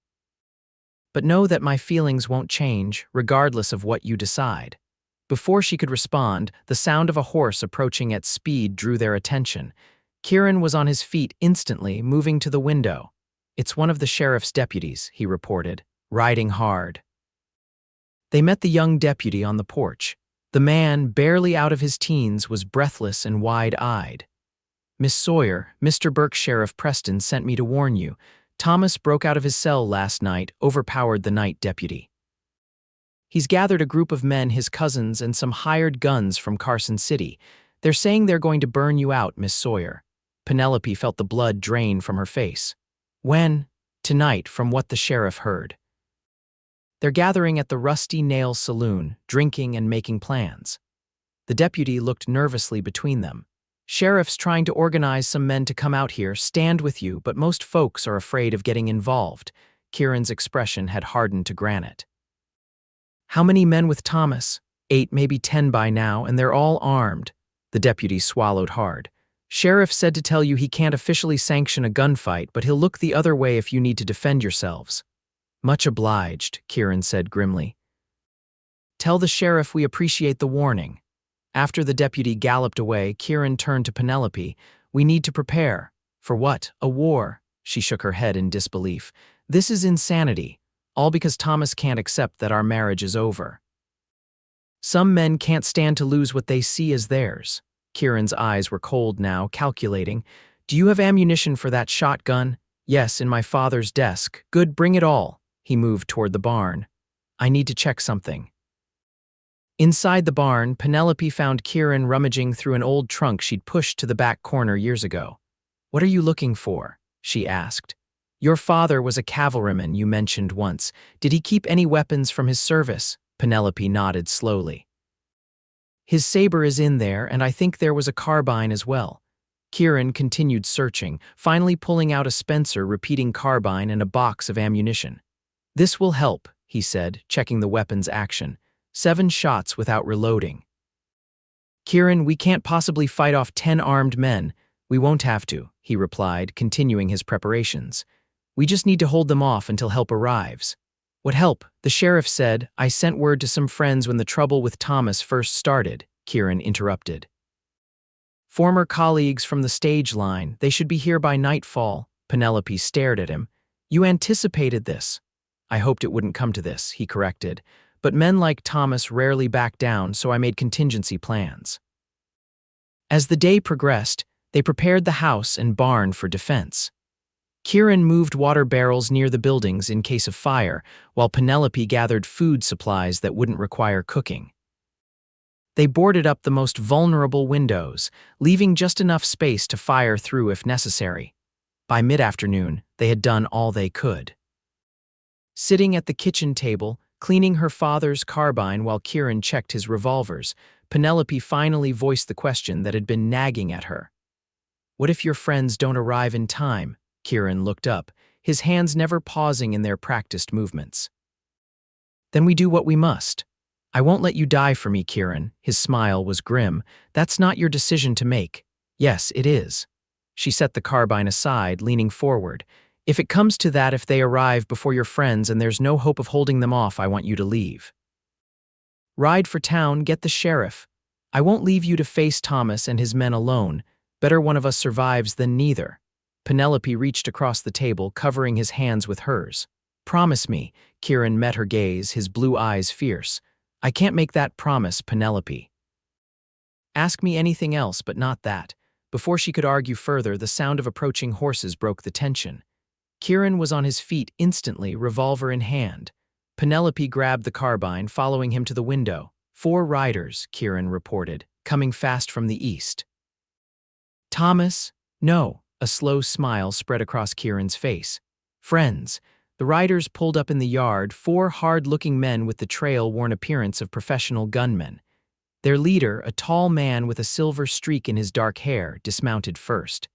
But know that my feelings won't change, regardless of what you decide. Before she could respond, the sound of a horse approaching at speed drew their attention. Kieran was on his feet instantly, moving to the window. It's one of the sheriff's deputies, he reported, riding hard. They met the young deputy on the porch. The man, barely out of his teens, was breathless and wide-eyed. Miss Sawyer, Mr. Burke, Sheriff Preston sent me to warn you. Thomas broke out of his cell last night, overpowered the night deputy. He's gathered a group of men, his cousins, and some hired guns from Carson City. They're saying they're going to burn you out, Miss Sawyer. Penelope felt the blood drain from her face. When? Tonight, from what the sheriff heard. They're gathering at the Rusty Nail Saloon, drinking and making plans. The deputy looked nervously between them. Sheriff's trying to organize some men to come out here, stand with you, but most folks are afraid of getting involved. Kieran's expression had hardened to granite. How many men with Thomas? 8, maybe 10 by now, and they're all armed. The deputy swallowed hard. Sheriff said to tell you he can't officially sanction a gunfight, but he'll look the other way if you need to defend yourselves. Much obliged, Kieran said grimly. Tell the sheriff we appreciate the warning. After the deputy galloped away, Kieran turned to Penelope. We need to prepare. For what? A war? She shook her head in disbelief. This is insanity. All because Thomas can't accept that our marriage is over. Some men can't stand to lose what they see as theirs. Kieran's eyes were cold now, calculating. Do you have ammunition for that shotgun? Yes, in my father's desk. Good, bring it all. He moved toward the barn. I need to check something. Inside the barn, Penelope found Kieran rummaging through an old trunk she'd pushed to the back corner years ago. What are you looking for? She asked. Your father was a cavalryman, you mentioned once. Did he keep any weapons from his service? Penelope nodded slowly. His saber is in there, and I think there was a carbine as well. Kieran continued searching, finally pulling out a Spencer repeating carbine and a box of ammunition. This will help, he said, checking the weapon's action. 7 shots without reloading. Kieran, we can't possibly fight off 10 armed men. We won't have to, he replied, continuing his preparations. We just need to hold them off until help arrives. What help? The sheriff said. I sent word to some friends when the trouble with Thomas first started, Kieran interrupted. Former colleagues from the stage line. They should be here by nightfall. Penelope stared at him. You anticipated this. I hoped it wouldn't come to this, he corrected. But men like Thomas rarely back down, so I made contingency plans. As the day progressed, they prepared the house and barn for defense. Kieran moved water barrels near the buildings in case of fire, while Penelope gathered food supplies that wouldn't require cooking. They boarded up the most vulnerable windows, leaving just enough space to fire through if necessary. By mid-afternoon, they had done all they could. Sitting at the kitchen table, cleaning her father's carbine while Kieran checked his revolvers, Penelope finally voiced the question that had been nagging at her. What if your friends don't arrive in time? Kieran looked up, his hands never pausing in their practiced movements. Then we do what we must. I won't let you die for me, Kieran. His smile was grim. That's not your decision to make. Yes, it is. She set the carbine aside, leaning forward. If it comes to that, if they arrive before your friends and there's no hope of holding them off, I want you to leave. Ride for town, get the sheriff. I won't leave you to face Thomas and his men alone. Better one of us survives than neither. Penelope reached across the table, covering his hands with hers. Promise me. Kieran met her gaze, his blue eyes fierce. I can't make that promise, Penelope. Ask me anything else, but not that. Before she could argue further, the sound of approaching horses broke the tension. Kieran was on his feet instantly, revolver in hand. Penelope grabbed the carbine, following him to the window. 4 riders, Kieran reported, coming fast from the east. Thomas? No. A slow smile spread across Kieran's face. Friends. The riders pulled up in the yard, 4 hard-looking men with the trail-worn appearance of professional gunmen. Their leader, a tall man with a silver streak in his dark hair, dismounted first.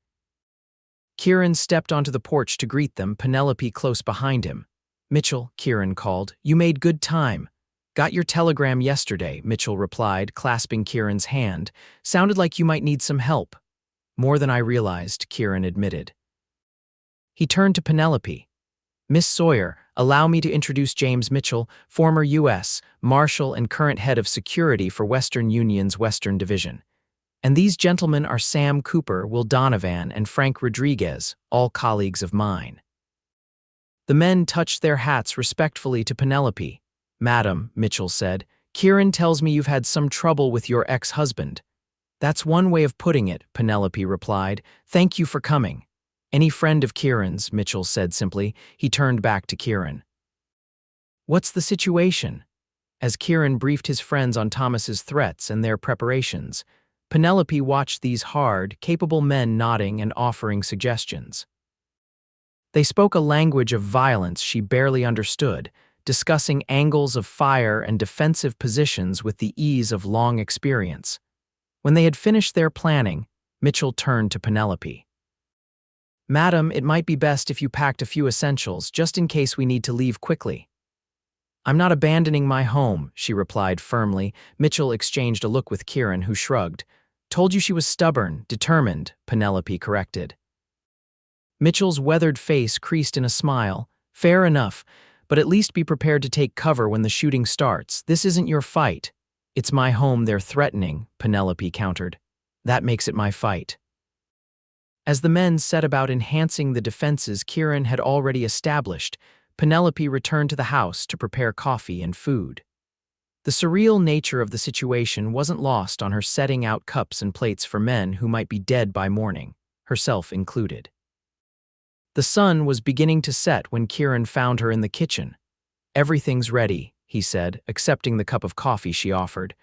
Kieran stepped onto the porch to greet them, Penelope close behind him. Mitchell, Kieran called, you made good time. Got your telegram yesterday, Mitchell replied, clasping Kieran's hand. Sounded like you might need some help. More than I realized, Kieran admitted. He turned to Penelope. Miss Sawyer, allow me to introduce James Mitchell, former U.S. Marshal and current head of security for Western Union's Western Division. And these gentlemen are Sam Cooper, Will Donovan, and Frank Rodriguez, all colleagues of mine. The men touched their hats respectfully to Penelope. Madam, Mitchell said, Kieran tells me you've had some trouble with your ex-husband. That's one way of putting it, Penelope replied. Thank you for coming. Any friend of Kieran's, Mitchell said simply. He turned back to Kieran. What's the situation? As Kieran briefed his friends on Thomas's threats and their preparations, Penelope watched these hard, capable men nodding and offering suggestions. They spoke a language of violence she barely understood, discussing angles of fire and defensive positions with the ease of long experience. When they had finished their planning, Mitchell turned to Penelope. Madam, it might be best if you packed a few essentials, just in case we need to leave quickly. I'm not abandoning my home, she replied firmly. Mitchell exchanged a look with Kieran, who shrugged. Told you she was stubborn, determined, Penelope corrected. Mitchell's weathered face creased in a smile. Fair enough, but at least be prepared to take cover when the shooting starts. This isn't your fight. It's my home they're threatening, Penelope countered. That makes it my fight. As the men set about enhancing the defenses Kieran had already established, Penelope returned to the house to prepare coffee and food. The surreal nature of the situation wasn't lost on her, setting out cups and plates for men who might be dead by morning, herself included. The sun was beginning to set when Kieran found her in the kitchen. Everything's ready, he said, accepting the cup of coffee she offered.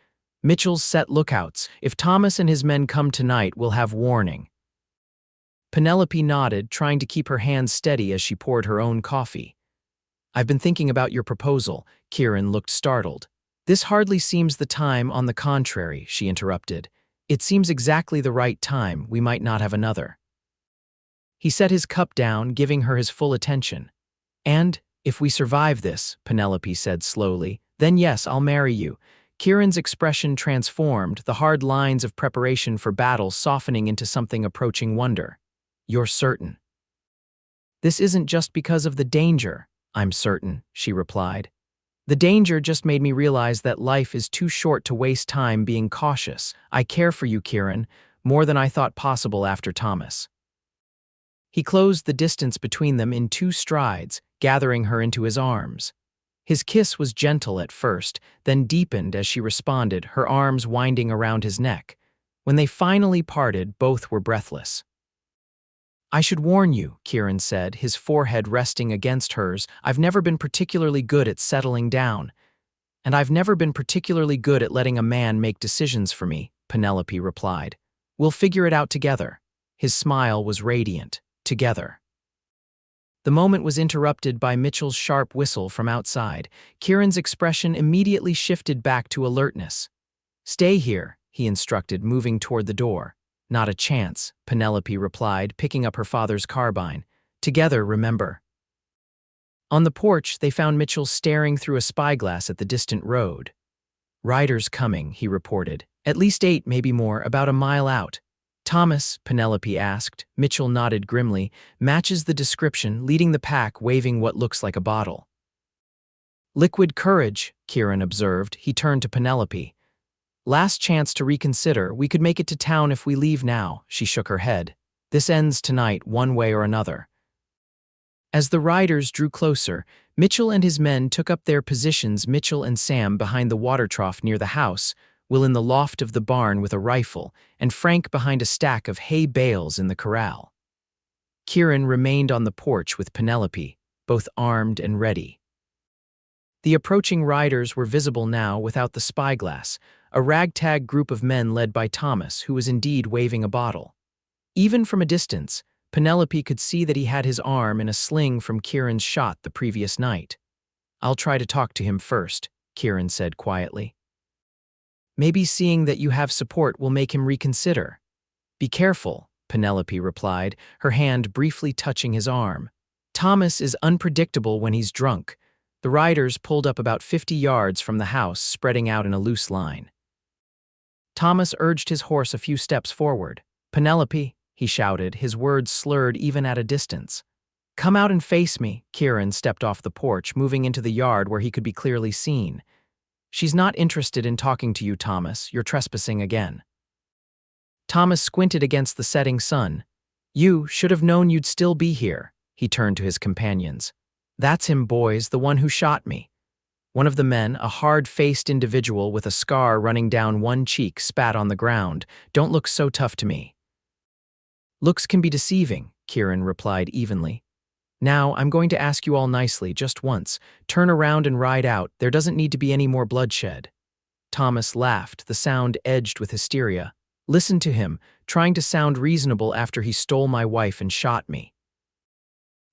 Mitchell's set lookouts. If Thomas and his men come tonight, we'll have warning. Penelope nodded, trying to keep her hands steady as she poured her own coffee. I've been thinking about your proposal. Kieran looked startled. This hardly seems the time, on the contrary, she interrupted. It seems exactly the right time, we might not have another. He set his cup down, giving her his full attention. And, if we survive this, Penelope said slowly, then yes, I'll marry you. Kieran's expression transformed, the hard lines of preparation for battle softening into something approaching wonder. You're certain? This isn't just because of the danger, I'm certain, she replied. The danger just made me realize that life is too short to waste time being cautious. I care for you, Kieran, more than I thought possible after Thomas. He closed the distance between them in 2 strides, gathering her into his arms. His kiss was gentle at first, then deepened as she responded, her arms winding around his neck. When they finally parted, both were breathless. I should warn you, Kieran said, his forehead resting against hers. I've never been particularly good at settling down. And I've never been particularly good at letting a man make decisions for me, Penelope replied. We'll figure it out together. His smile was radiant. Together. The moment was interrupted by Mitchell's sharp whistle from outside. Kieran's expression immediately shifted back to alertness. Stay here, he instructed, moving toward the door. Not a chance, Penelope replied, picking up her father's carbine. Together, remember. On the porch, they found Mitchell staring through a spyglass at the distant road. Riders coming, he reported. At least 8, maybe more, about a mile out. Thomas, Penelope asked. Mitchell nodded grimly. Matches the description, leading the pack waving what looks like a bottle. Liquid courage, Kieran observed. He turned to Penelope. Last chance to reconsider. We could make it to town if we leave now, she shook her head. This ends tonight, one way or another. As the riders drew closer, Mitchell and his men took up their positions, Mitchell and Sam behind the water trough near the house, Will in the loft of the barn with a rifle, and Frank behind a stack of hay bales in the corral. Kieran remained on the porch with Penelope, both armed and ready. The approaching riders were visible now without the spyglass, a ragtag group of men led by Thomas, who was indeed waving a bottle. Even from a distance, Penelope could see that he had his arm in a sling from Kieran's shot the previous night. "I'll try to talk to him first," Kieran said quietly. "Maybe seeing that you have support will make him reconsider." "Be careful," Penelope replied, her hand briefly touching his arm. "Thomas is unpredictable when he's drunk." The riders pulled up about 50 yards from the house, spreading out in a loose line. Thomas urged his horse a few steps forward. "Penelope," he shouted, his words slurred even at a distance. "Come out and face me." Kieran stepped off the porch, moving into the yard where he could be clearly seen. "She's not interested in talking to you, Thomas. You're trespassing again." Thomas squinted against the setting sun. "You should have known you'd still be here," he turned to his companions. "That's him, boys, the one who shot me." One of the men, a hard-faced individual with a scar running down one cheek, spat on the ground. "Don't look so tough to me." "Looks can be deceiving," Kieran replied evenly. "Now, I'm going to ask you all nicely, just once. Turn around and ride out. There doesn't need to be any more bloodshed." Thomas laughed, the sound edged with hysteria. "Listen to him, trying to sound reasonable after he stole my wife and shot me."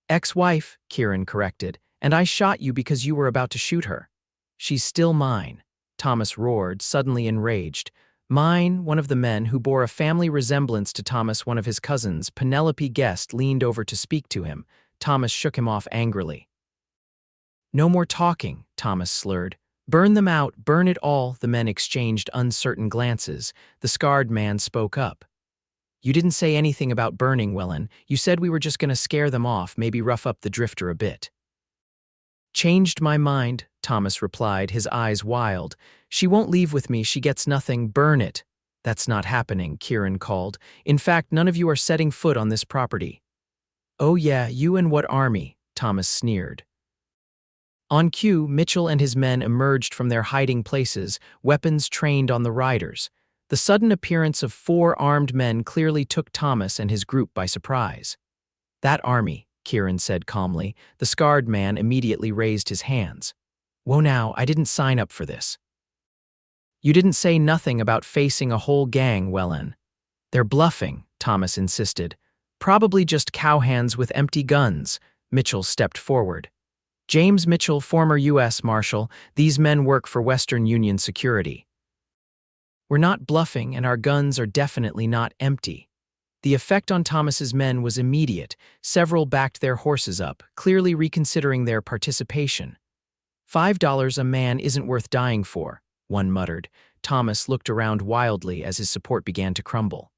"Ex-wife," Kieran corrected, "and I shot you because you were about to shoot her." "She's still mine," Thomas roared, suddenly enraged. "Mine," one of the men, who bore a family resemblance to Thomas, one of his cousins, Penelope guessed, leaned over to speak to him. Thomas shook him off angrily. "No more talking," Thomas slurred. "Burn them out, burn it all." The men exchanged uncertain glances. The scarred man spoke up. "You didn't say anything about burning, Wellen. You said we were just going to scare them off, maybe rough up the drifter a bit." "Changed my mind," Thomas replied, his eyes wild. "She won't leave with me, she gets nothing. Burn it." "That's not happening," Kieran called. "In fact, none of you are setting foot on this property." "Oh yeah, you and what army?" Thomas sneered. On cue, Mitchell and his men emerged from their hiding places, weapons trained on the riders. The sudden appearance of 4 armed men clearly took Thomas and his group by surprise. "That army," Kieran said calmly. The scarred man immediately raised his hands. "Whoa now, I didn't sign up for this." "You didn't say nothing about facing a whole gang, Wellen." "They're bluffing," Thomas insisted. "Probably just cowhands with empty guns." Mitchell stepped forward. "James Mitchell, former U.S. Marshal. These men work for Western Union Security." "We're not bluffing, and our guns are definitely not empty." The effect on Thomas's men was immediate. Several backed their horses up, clearly reconsidering their participation. $5 a man isn't worth dying for," one muttered. Thomas looked around wildly as his support began to crumble.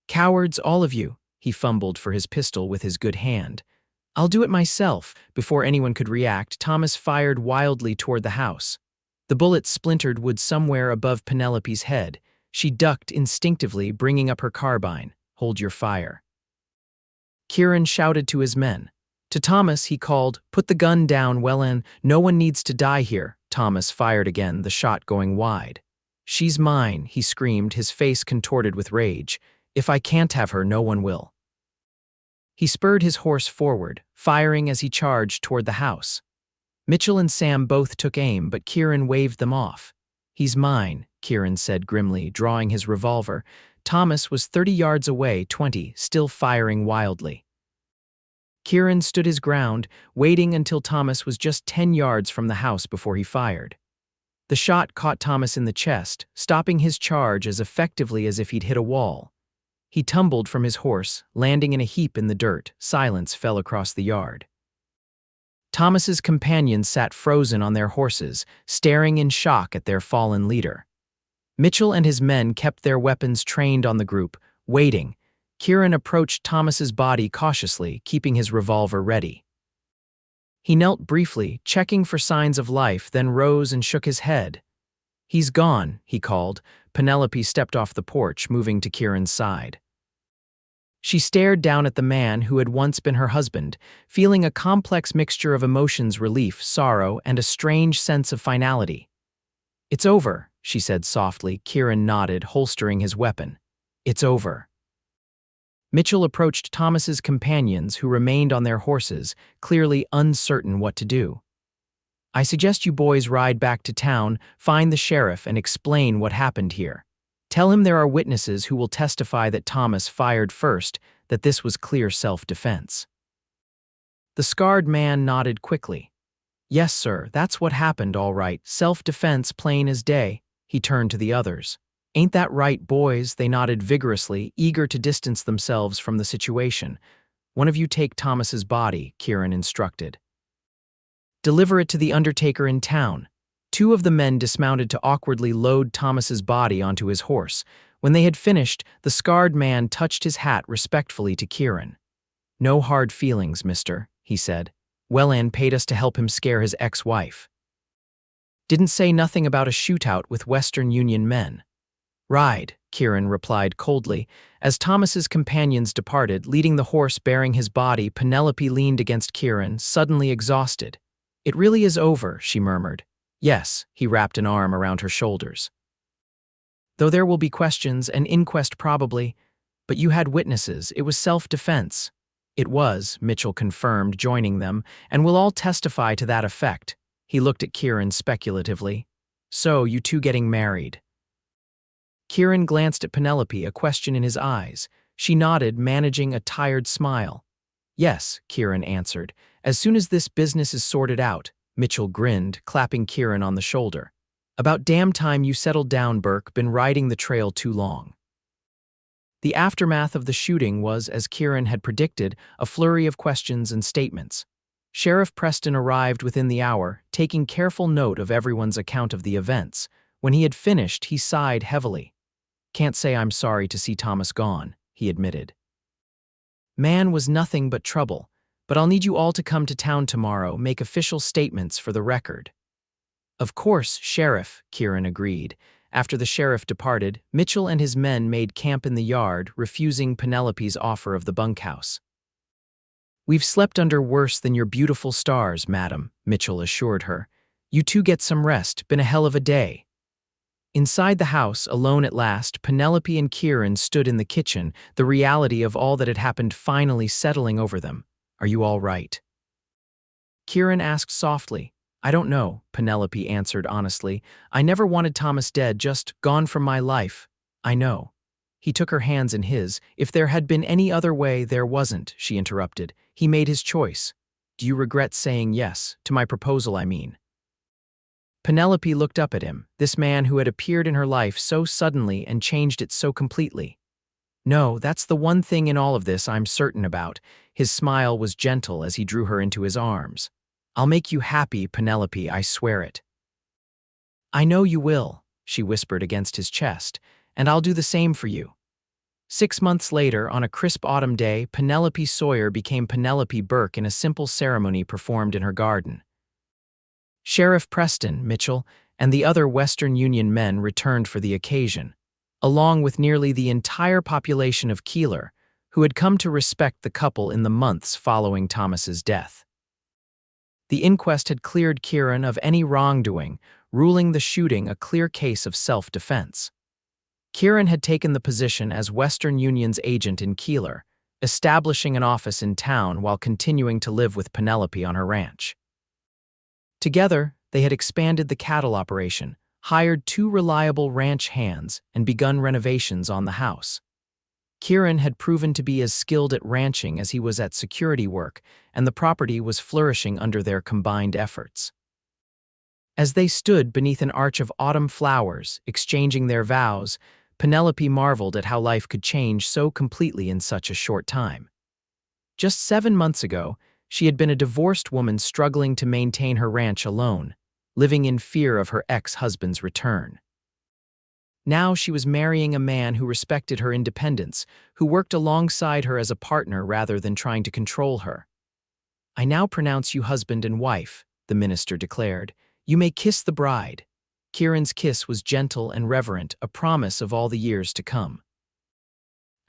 "Cowards, all of you," he fumbled for his pistol with his good hand. "I'll do it myself." Before anyone could react, Thomas fired wildly toward the house. The bullet splintered wood somewhere above Penelope's head. She ducked instinctively, bringing up her carbine. "Hold your fire." Kieran shouted to his men. To Thomas, he called, "Put the gun down, Wellen. No one needs to die here." Thomas fired again, the shot going wide. "She's mine," he screamed, his face contorted with rage. "If I can't have her, no one will." He spurred his horse forward, firing as he charged toward the house. Mitchell and Sam both took aim, but Kieran waved them off. "He's mine," Kieran said grimly, drawing his revolver. Thomas was 30 yards away, 20, still firing wildly. Kieran stood his ground, waiting until Thomas was just 10 yards from the house before he fired. The shot caught Thomas in the chest, stopping his charge as effectively as if he'd hit a wall. He tumbled from his horse, landing in a heap in the dirt. Silence fell across the yard. Thomas's companions sat frozen on their horses, staring in shock at their fallen leader. Mitchell and his men kept their weapons trained on the group, Waiting, Kieran approached Thomas's body cautiously, keeping his revolver ready. He knelt briefly, checking for signs of life, then rose and shook his head. "He's gone," he called. Penelope stepped off the porch, moving to Kieran's side. She stared down at the man who had once been her husband, feeling a complex mixture of emotions: relief, sorrow, and a strange sense of finality. "It's over," she said softly. Kieran nodded, holstering his weapon. "It's over." Mitchell approached Thomas's companions, who remained on their horses, clearly uncertain what to do. "I suggest you boys ride back to town, find the sheriff, and explain what happened here. Tell him there are witnesses who will testify that Thomas fired first, that this was clear self-defense." The scarred man nodded quickly. "Yes, sir, that's what happened, all right. Self-defense, plain as day." He turned to the others. "Ain't that right, boys?" They nodded vigorously, eager to distance themselves from the situation. "One of you take Thomas's body," Kieran instructed. "Deliver it to the undertaker in town." Two of the men dismounted to awkwardly load Thomas's body onto his horse. When they had finished, the scarred man touched his hat respectfully to Kieran. "No hard feelings, mister," he said. "Welland paid us to help him scare his ex-wife. Didn't say nothing about a shootout with Western Union men." "Ride," Kieran replied coldly. As Thomas's companions departed, leading the horse bearing his body, Penelope leaned against Kieran, suddenly exhausted. "It really is over," she murmured. "Yes," he wrapped an arm around her shoulders. "Though there will be questions, an inquest probably, but you had witnesses. It was self-defense." "It was," Mitchell confirmed, joining them, "and we'll all testify to that effect." He looked at Kieran speculatively. "So, you two getting married?" Kieran glanced at Penelope, a question in his eyes. She nodded, managing a tired smile. "Yes," Kieran answered. "As soon as this business is sorted out." Mitchell grinned, clapping Kieran on the shoulder. "About damn time you settled down, Burke. Been riding the trail too long." The aftermath of the shooting was, as Kieran had predicted, a flurry of questions and statements. Sheriff Preston arrived within the hour, taking careful note of everyone's account of the events. When he had finished, he sighed heavily. "Can't say I'm sorry to see Thomas gone," he admitted. "Man was nothing but trouble. But I'll need you all to come to town tomorrow, make official statements for the record." "Of course, Sheriff," Kieran agreed. After the sheriff departed, Mitchell and his men made camp in the yard, refusing Penelope's offer of the bunkhouse. "We've slept under worse than your beautiful stars, madam," Mitchell assured her. "You two get some rest, been a hell of a day." Inside the house, alone at last, Penelope and Kieran stood in the kitchen, the reality of all that had happened finally settling over them. "Are you all right?" Kieran asked softly. "I don't know," Penelope answered honestly. "I never wanted Thomas dead, just gone from my life. I know." He took her hands in his. "If there had been any other way, there wasn't," she interrupted. "He made his choice. Do you regret saying yes, to my proposal, I mean?" Penelope looked up at him, this man who had appeared in her life so suddenly and changed it so completely. "No, that's the one thing in all of this I'm certain about." His smile was gentle as he drew her into his arms. "I'll make you happy, Penelope, I swear it." "I know you will," she whispered against his chest, "and I'll do the same for you." 6 months later, on a crisp autumn day, Penelope Sawyer became Penelope Burke in a simple ceremony performed in her garden. Sheriff Preston, Mitchell, and the other Western Union men returned for the occasion, along with nearly the entire population of Keeler, who had come to respect the couple in the months following Thomas's death. The inquest had cleared Kieran of any wrongdoing, ruling the shooting a clear case of self-defense. Kieran had taken the position as Western Union's agent in Keeler, establishing an office in town while continuing to live with Penelope on her ranch. Together, they had expanded the cattle operation, hired 2 reliable ranch hands, and begun renovations on the house. Kieran had proven to be as skilled at ranching as he was at security work, and the property was flourishing under their combined efforts. As they stood beneath an arch of autumn flowers, exchanging their vows, Penelope marveled at how life could change so completely in such a short time. Just 7 months ago, she had been a divorced woman struggling to maintain her ranch alone, living in fear of her ex-husband's return. Now she was marrying a man who respected her independence, who worked alongside her as a partner rather than trying to control her. "I now pronounce you husband and wife," the minister declared. "You may kiss the bride." Kieran's kiss was gentle and reverent, a promise of all the years to come.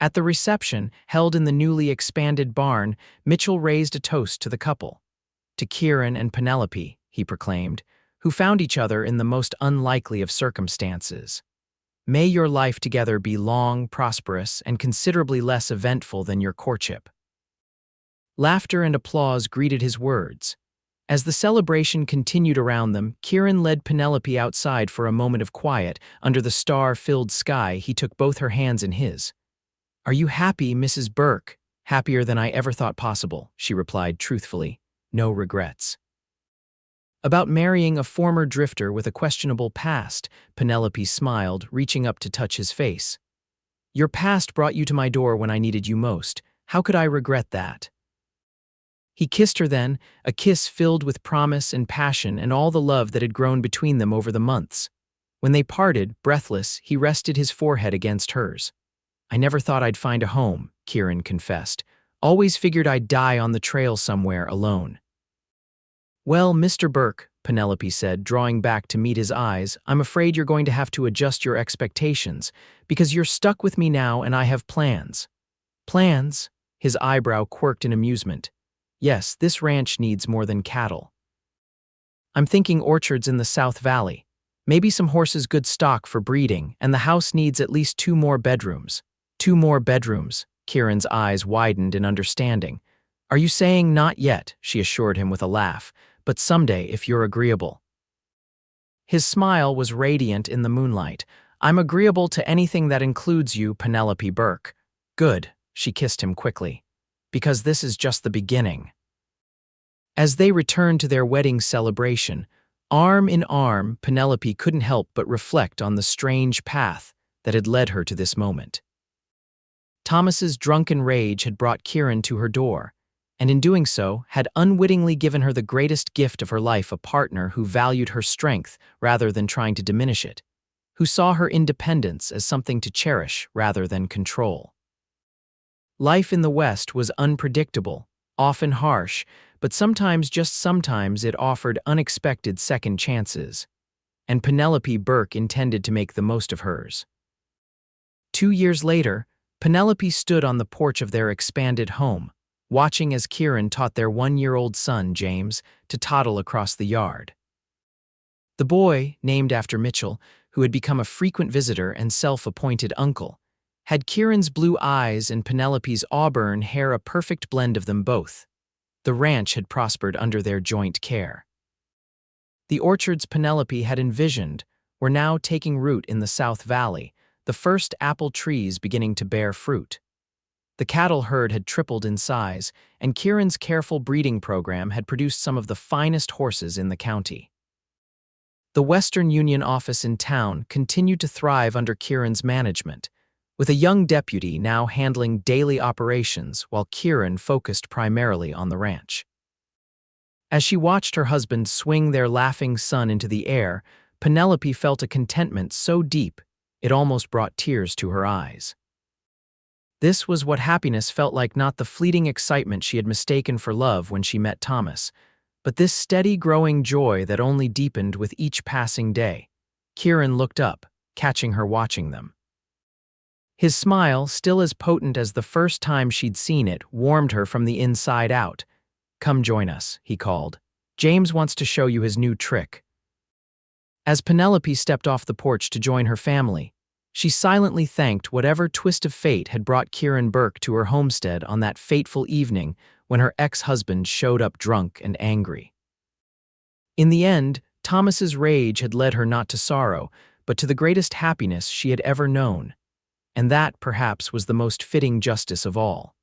At the reception, held in the newly expanded barn, Mitchell raised a toast to the couple. "To Kieran and Penelope," he proclaimed, "who found each other in the most unlikely of circumstances. May your life together be long, prosperous, and considerably less eventful than your courtship." Laughter and applause greeted his words. As the celebration continued around them, Kieran led Penelope outside for a moment of quiet. Under the star-filled sky, he took both her hands in his. "Are you happy, Mrs. Burke?" "Happier than I ever thought possible," she replied truthfully. "No regrets." "About marrying a former drifter with a questionable past," Penelope smiled, reaching up to touch his face. "Your past brought you to my door when I needed you most. How could I regret that?" He kissed her then, a kiss filled with promise and passion and all the love that had grown between them over the months. When they parted, breathless, he rested his forehead against hers. "I never thought I'd find a home," Kieran confessed. "Always figured I'd die on the trail somewhere alone." "Well, Mr. Burke," Penelope said, drawing back to meet his eyes, "I'm afraid you're going to have to adjust your expectations, because you're stuck with me now and I have plans." "Plans?" His eyebrow quirked in amusement. "Yes, this ranch needs more than cattle. I'm thinking orchards in the South Valley. Maybe some horses good stock for breeding, and the house needs at least 2 more bedrooms." "2 more bedrooms," Kieran's eyes widened in understanding. "Are you saying not yet?" she assured him with a laugh. "But someday, if you're agreeable." His smile was radiant in the moonlight. "I'm agreeable to anything that includes you, Penelope Burke." "Good," she kissed him quickly. "Because this is just the beginning." As they returned to their wedding celebration, arm in arm, Penelope couldn't help but reflect on the strange path that had led her to this moment. Thomas's drunken rage had brought Kieran to her door, and in doing so, had unwittingly given her the greatest gift of her life, a partner who valued her strength rather than trying to diminish it, who saw her independence as something to cherish rather than control. Life in the West was unpredictable, often harsh, but sometimes, just sometimes, it offered unexpected second chances, and Penelope Burke intended to make the most of hers. 2 years later, Penelope stood on the porch of their expanded home, watching as Kieran taught their 1-year-old son, James, to toddle across the yard. The boy, named after Mitchell, who had become a frequent visitor and self-appointed uncle, had Kieran's blue eyes and Penelope's auburn hair, a perfect blend of them both. The ranch had prospered under their joint care. The orchards Penelope had envisioned were now taking root in the South Valley, the first apple trees beginning to bear fruit. The cattle herd had tripled in size, and Kieran's careful breeding program had produced some of the finest horses in the county. The Western Union office in town continued to thrive under Kieran's management, with a young deputy now handling daily operations while Kieran focused primarily on the ranch. As she watched her husband swing their laughing son into the air, Penelope felt a contentment so deep it almost brought tears to her eyes. This was what happiness felt like, not the fleeting excitement she had mistaken for love when she met Thomas, but this steady growing joy that only deepened with each passing day. Kieran looked up, catching her watching them. His smile, still as potent as the first time she'd seen it, warmed her from the inside out. "Come join us," he called. "James wants to show you his new trick." As Penelope stepped off the porch to join her family, she silently thanked whatever twist of fate had brought Kieran Burke to her homestead on that fateful evening when her ex-husband showed up drunk and angry. In the end, Thomas's rage had led her not to sorrow, but to the greatest happiness she had ever known. And that, perhaps, was the most fitting justice of all.